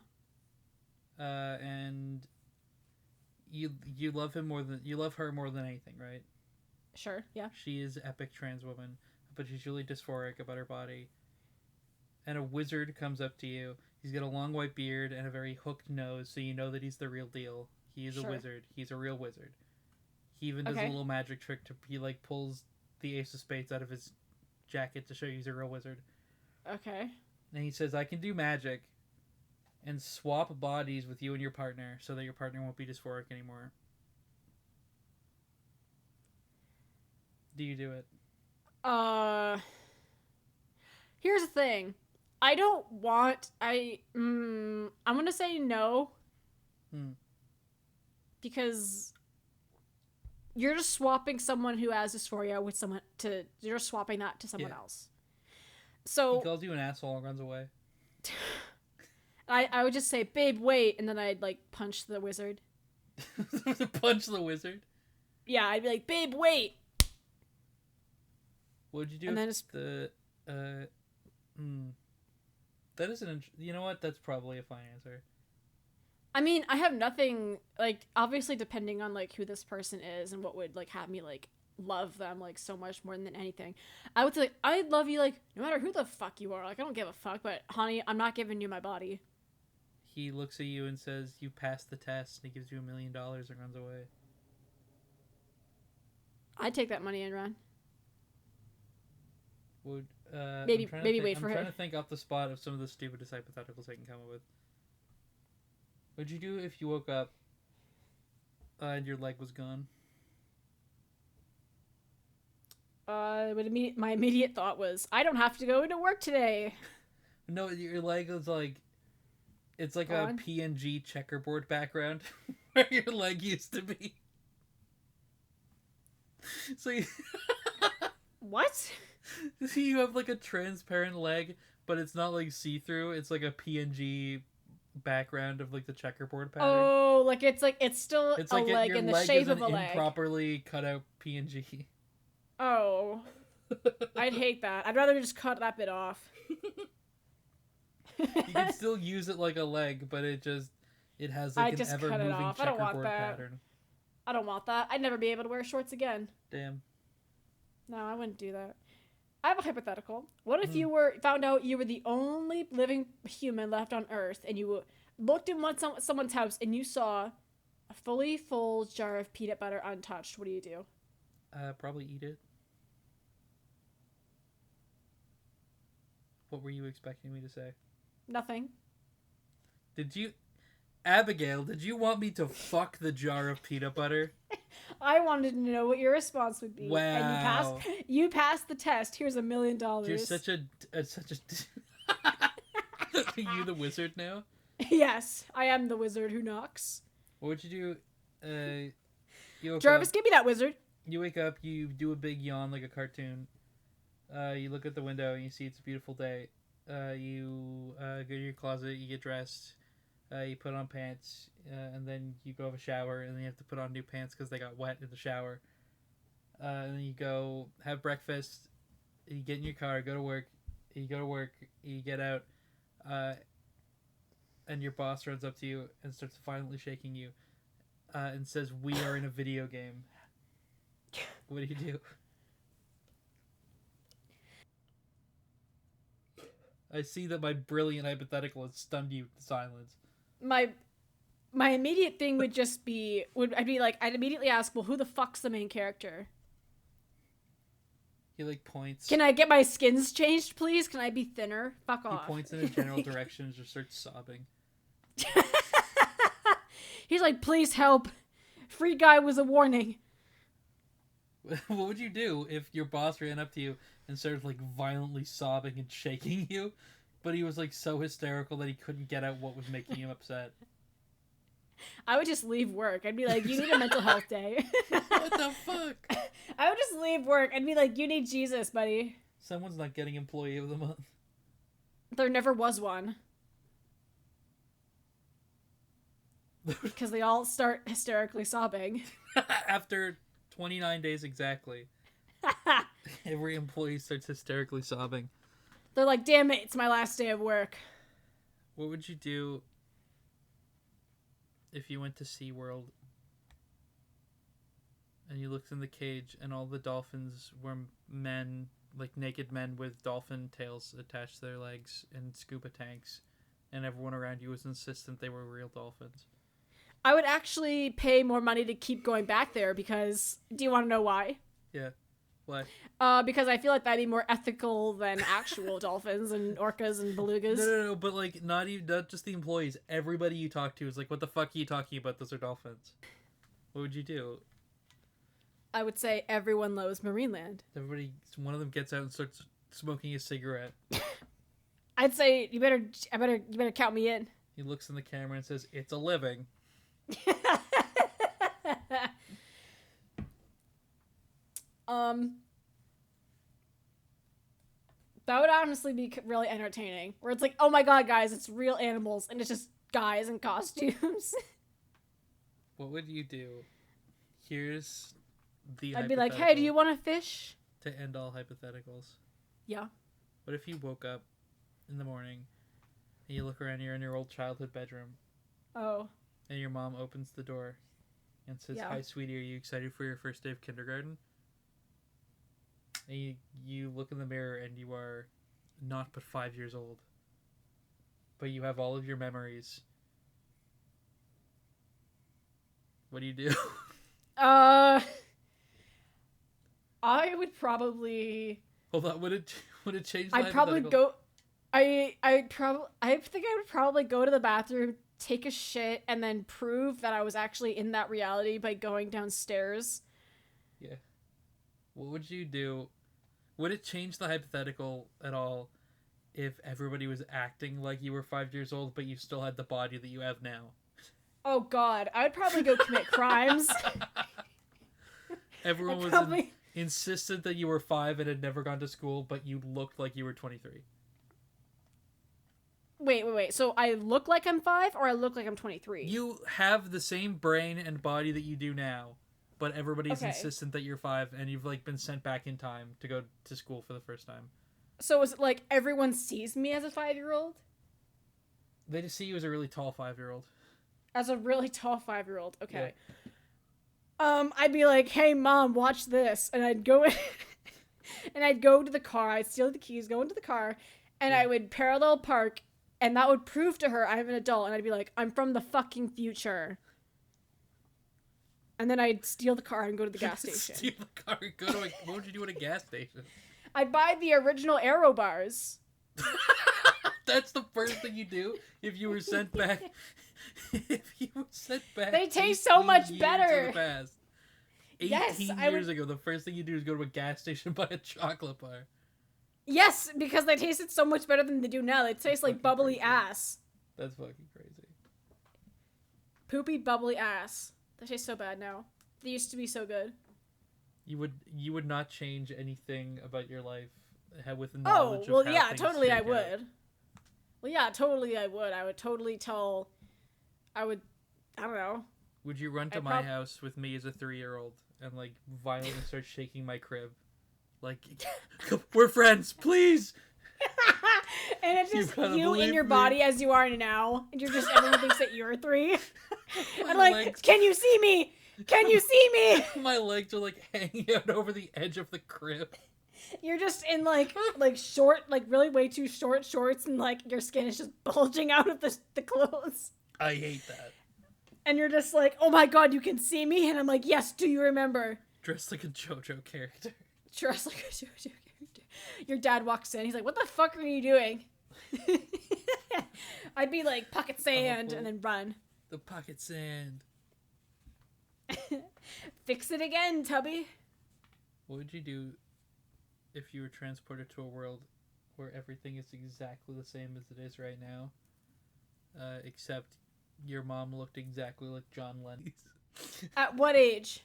And you love him you love her more than anything, right? Sure, yeah. She is epic trans woman, but she's really dysphoric about her body. And a wizard comes up to you. He's got a long white beard and a very hooked nose, so you know that he's the real deal. He is a wizard. He's a real wizard. He even does a little magic trick he like pulls the ace of spades out of his jacket to show you he's a real wizard. Okay. And he says, I can do magic and swap bodies with you and your partner so that your partner won't be dysphoric anymore. Do you do it? Here's the thing. I don't want... I'm gonna say no. Because you're just swapping someone who has dysphoria with someone to... You're just swapping that to someone else. So... He calls you an asshole and runs away. I would just say, babe, wait, and then I'd like punch the wizard. Punch the wizard? Yeah, I'd be like, babe, wait. What would you do And then if the that is you know what? That's probably a fine answer. I mean, I have nothing, like, obviously depending on, like, who this person is and what would, like, have me, like, love them, like, so much more than anything. I would say, like, I love you, like, no matter who the fuck you are. Like, I don't give a fuck, but, honey, I'm not giving you my body. He looks at you and says, you passed the test, and he gives you $1 million and runs away. I'd take that money and run. Would, maybe wait for I'm it. trying to think off the spot of some of the stupidest hypotheticals I can come up with. What'd you do if you woke up and your leg was gone? My immediate thought was, I don't have to go into work today. No, your leg was like, it's like a PNG checkerboard background where your leg used to be. So What? So you have like a transparent leg, but it's not like see-through. It's like a PNG background of like the checkerboard pattern. Oh, like it's still a leg in the shape of a leg. Improperly cut out PNG. Oh, I'd hate that. I'd rather just cut that bit off. You can still use it like a leg, but it has like an ever-moving checkerboard pattern. I don't want that. I'd never be able to wear shorts again. Damn. No, I wouldn't do that. I have a hypothetical. What if you found out you were the only living human left on Earth, and you looked in someone's house and you saw a fully full jar of peanut butter untouched? What do you do? Probably eat it. What were you expecting me to say? Nothing. Abigail, did you want me to fuck the jar of peanut butter? I wanted to know what your response would be. Wow. And you passed the test. Here's $1 million. You're such a Are you the wizard now? Yes, I am the wizard who knocks. What would you do? Jarvis, give me that wizard. You wake up, you do a big yawn like a cartoon. You look at the window and you see it's a beautiful day. You go to your closet, you get dressed, you put on pants, and then you go have a shower, and then you have to put on new pants because they got wet in the shower. And then you go have breakfast, you get in your car, go to work, you get out, and your boss runs up to you and starts violently shaking you, and says, "We are in a video game." What do you do? I see that my brilliant hypothetical has stunned you to silence. My immediate thing would just be I'd immediately ask, well, who the fuck's the main character? He like points. Can I get my skins changed, please? Can I be thinner? Fuck off. He points in a general direction and just starts sobbing. He's like, please help. Free guy was a warning. What would you do if your boss ran up to you and started like violently sobbing and shaking you, but he was like so hysterical that he couldn't get out what was making him upset? I would just leave work. I'd be like, you need a mental health day. What the fuck? I would just leave work. I'd be like, you need Jesus, buddy. Someone's not getting employee of the month. There never was one. Because they all start hysterically sobbing. After 29 days exactly. Every employee starts hysterically sobbing. They're like, damn it, it's my last day of work. What would you do if you went to SeaWorld and you looked in the cage and all the dolphins were men, like naked men with dolphin tails attached to their legs and scuba tanks, and everyone around you was insistent they were real dolphins? I would actually pay more money to keep going back there because... Do you want to know why? Yeah. Why? Because I feel like that'd be more ethical than actual dolphins and orcas and belugas. No, but like not just the employees. Everybody you talk to is like, what the fuck are you talking about? Those are dolphins. What would you do? I would say everyone loves Marineland. One of them gets out and starts smoking a cigarette. I'd say you better count me in. He looks in the camera and says, "It's a living." That would honestly be really entertaining. Where it's like, oh my god, guys, it's real animals, and it's just guys in costumes. What would you do? Here's the I'd be like, hey, do you want a fish? To end all hypotheticals. Yeah. What if you woke up in the morning and you look around, you're in your old childhood bedroom. Oh. And your mom opens the door and says, hi, sweetie, are you excited for your first day of kindergarten? And you look in the mirror and you are not but 5 years old. But you have all of your memories. What do you do? I would probably... Hold on, would it change the I'd probably go... I think I would probably go to the bathroom, take a shit, and then prove that I was actually in that reality by going downstairs. Yeah. What would you do? Would it change the hypothetical at all if everybody was acting like you were 5 years old, but you still had the body that you have now? Oh god, I would probably go commit crimes. Everyone was insistent that you were 5 and had never gone to school, but you looked like you were 23. Wait. So I look like I'm 5 or I look like I'm 23? You have the same brain and body that you do now, but everybody's insistent that you're 5 and you've like been sent back in time to go to school for the first time. So is it like everyone sees me as a 5-year-old? They just see you as a really tall 5-year-old. As a really tall 5-year-old. Okay. Yeah. I'd be like, hey mom, watch this. And I'd go in and I'd go to the car, I'd steal the keys, go into the car, and I would parallel park, and that would prove to her I'm an adult, and I'd be like, I'm from the fucking future. And then I'd steal the car and go to the gas station. Steal the car and go to what would you do at a gas station? I'd buy the original Aero bars. That's the first thing you do if you were sent back. If you were sent back. They taste so much better. In the past. 18 years ago, the first thing you do is go to a gas station and buy a chocolate bar. Yes, because they tasted so much better than they do now. They taste like bubbly crazy. ass. That's fucking crazy. Poopy bubbly ass. They taste so bad now. They used to be so good. You would not change anything about your life with the knowledge of how things totally I shake would. out. Well, yeah, totally I would. I would totally tell... I don't know. Would you run to my house with me as a 3-year-old and, like, violently start shaking my crib? Like, we're friends, please! And it's just you in your body as you are now. And you're just, everyone thinks that you're 3. And like, legs... can you see me? Can you see me? My legs are, like, hanging out over the edge of the crib. You're just in, like short, like, really way too short shorts, and, like, your skin is just bulging out of the clothes. I hate that. And you're just like, oh my god, you can see me? And I'm like, yes, do you remember? Dressed like a JoJo character. Dressed like a JoJo character. Your dad walks in, he's like, what the fuck are you doing? I'd be like, pocket sand, and then run. The pocket sand. Fix it again, Tubby. What would you do if you were transported to a world where everything is exactly the same as it is right now? Except your mom looked exactly like John Lennon. At what age?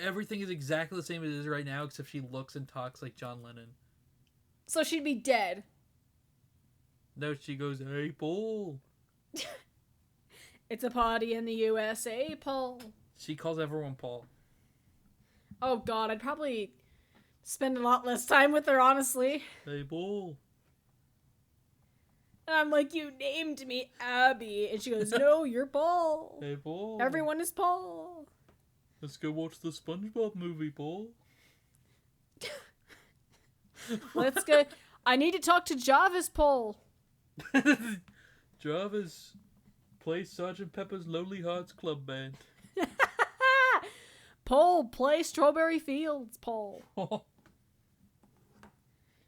Everything is exactly the same as it is right now, except she looks and talks like John Lennon. So she'd be dead. No, she goes, hey, Paul. It's a party in the USA, Paul. She calls everyone Paul. Oh, God, I'd probably spend a lot less time with her, honestly. Hey, Paul. And I'm like, you named me Abby. And she goes, no, you're Paul. Hey, Paul. Everyone is Paul. Let's go watch the SpongeBob movie, Paul. Let's go. I need to talk to Jarvis, Paul. Jarvis, play Sgt. Pepper's Lonely Hearts Club Band. Paul, play Strawberry Fields, Paul.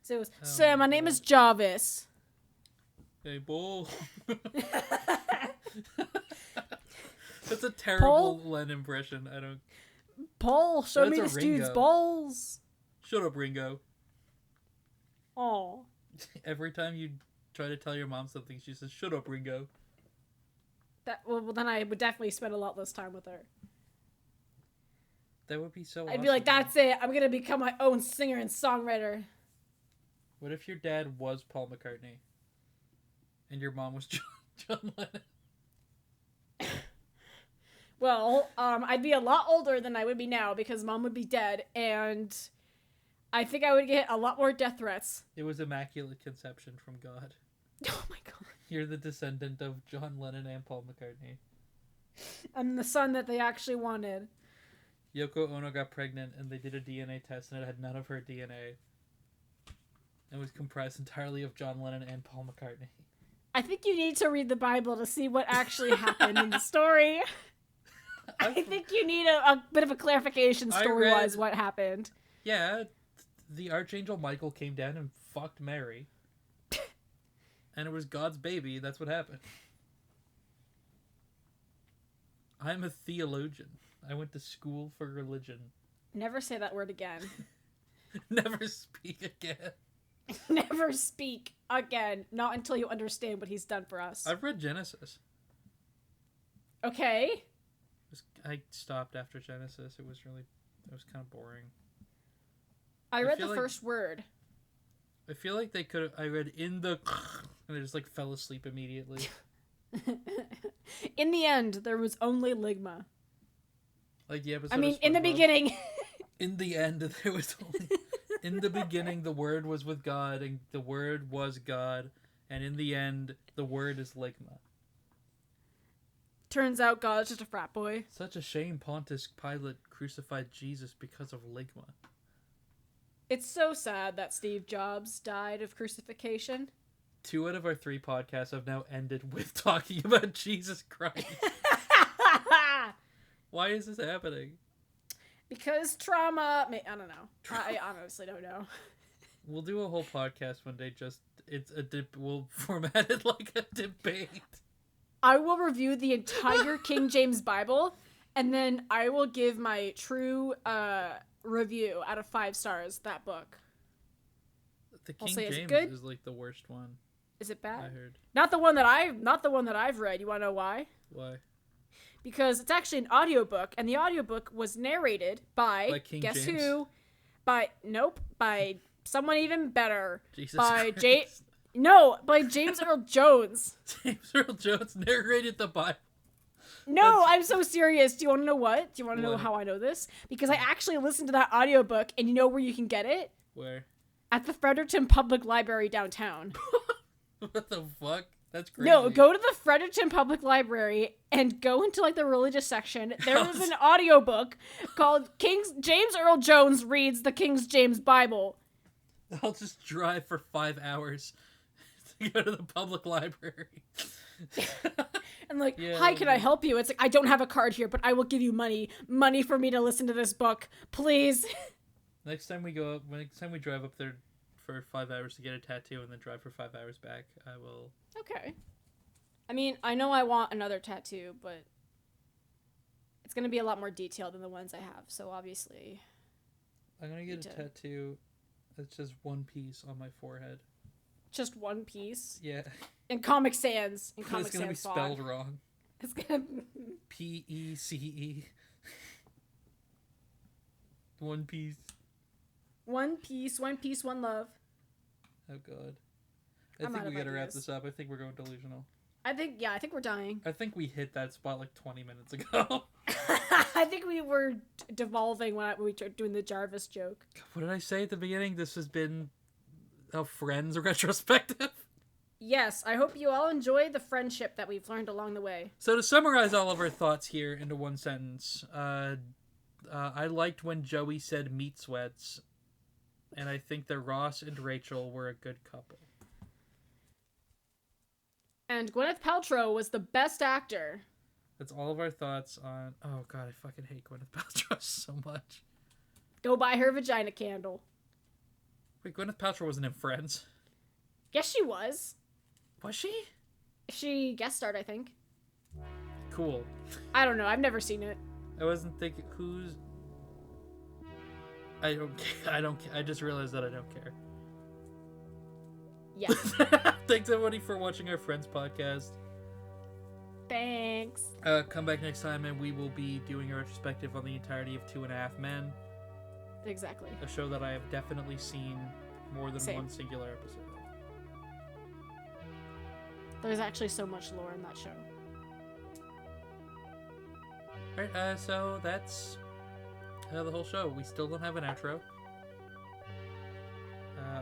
So it was, sir, my name is Jarvis. Hey, Paul. That's a terrible Len impression. I don't... Paul, show me this dude's balls. Shut up, Ringo. Oh. Every time you try to tell your mom something, she says, shut up, Ringo. Well, then I would definitely spend a lot less time with her. That would be so I'd be like, that's it. I'm going to become my own singer and songwriter. What if your dad was Paul McCartney? And your mom was John Lennon? Well, I'd be a lot older than I would be now because mom would be dead, and I think I would get a lot more death threats. It was immaculate conception from God. Oh my god. You're the descendant of John Lennon and Paul McCartney. I'm the son that they actually wanted. Yoko Ono got pregnant and they did a DNA test and it had none of her DNA. It was comprised entirely of John Lennon and Paul McCartney. I think you need to read the Bible to see what actually happened in the story. I think you need a bit of a clarification story-wise what happened. Yeah, the Archangel Michael came down and fucked Mary. And it was God's baby. That's what happened. I'm a theologian. I went to school for religion. Never say that word again. Never speak again. Never speak again. Not until you understand what he's done for us. I've read Genesis. Okay. I stopped after Genesis. It was kind of boring. I read the first word. I feel like they could have... I read in the... And I just, like, fell asleep immediately. In the end, there was only Ligma. Like the episode I mean, in the beginning... In the end, there was only... In the beginning, the Word was with God, and the Word was God. And in the end, the Word is Ligma. Turns out God's just a frat boy. Such a shame Pontius Pilate crucified Jesus because of Ligma. It's so sad that Steve Jobs died of crucifixion. 2 out of our 3 podcasts have now ended with talking about Jesus Christ. Why is this happening? Because trauma... I don't know. I honestly don't know. We'll do a whole podcast one day, we'll format it like a debate. I will review the entire King James Bible, and then I will give my true review out of 5 stars, that book. The King say, James is like the worst one. Is it bad? I heard. Not the one that I've read. You want to know why? Why? Because it's actually an audiobook, and the audiobook was narrated by King guess James? who? By someone even better. Jesus by Christ. by James Earl Jones. James Earl Jones narrated the Bible. No, I'm so serious. Do you want to know what? Do you want to know how I know this? Because I actually listened to that audiobook, and you know where you can get it? Where? At the Fredericton Public Library downtown. What the fuck? That's crazy. No, go to the Fredericton Public Library and go into like the religious section. There is an audiobook called James Earl Jones Reads the King James Bible. I'll just drive for 5 hours to go to the public library. And like, hi, can I help you? It's like, I don't have a card here, but I will give you money for me to listen to this book, please. Next time we drive up there for 5 hours to get a tattoo and then drive for 5 hours back, I will. Okay. I mean, I know I want another tattoo, but it's going to be a lot more detailed than the ones I have, so obviously. I'm going to get a tattoo that's just one piece on my forehead. Just one piece? Yeah. In Comic Sans. It's going to be spelled wrong. It's going to... P-E-C-E. One piece. One piece, one love. Oh, God. I think we gotta wrap this up. I think we're going delusional. I think we're dying. I think we hit that spot like 20 minutes ago. I think we were devolving when we were doing the Jarvis joke. What did I say at the beginning? This has been a Friends retrospective. Yes, I hope you all enjoy the friendship that we've learned along the way. So to summarize all of our thoughts here into one sentence, I liked when Joey said meat sweats, and I think that Ross and Rachel were a good couple. And Gwyneth Paltrow was the best actor. That's all of our thoughts on... Oh, God, I fucking hate Gwyneth Paltrow so much. Go buy her vagina candle. Wait, Gwyneth Paltrow wasn't in Friends? Yes, she was. Was she? She guest starred, I think. Cool. I don't know. I've never seen it. I wasn't thinking... Who's... I don't care. I just realized that I don't care. Yes. Thanks, everybody, for watching our Friends podcast. Thanks. Come back next time, and we will be doing a retrospective on the entirety of 2.5 Men. Exactly. A show that I have definitely seen more than Same. one singular episode of. There's actually so much lore in that show. Alright, so that's the whole show. We still don't have an outro.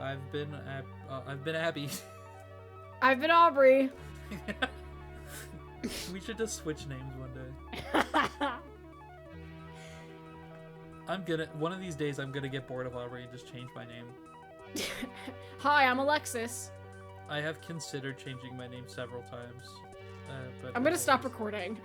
I've been Abby. I've been Aubrey. We should just switch names one day. One of these days I'm gonna get bored of Aubrey and just change my name. Hi, I'm Alexis. I have considered changing my name several times. But I'm gonna stop recording.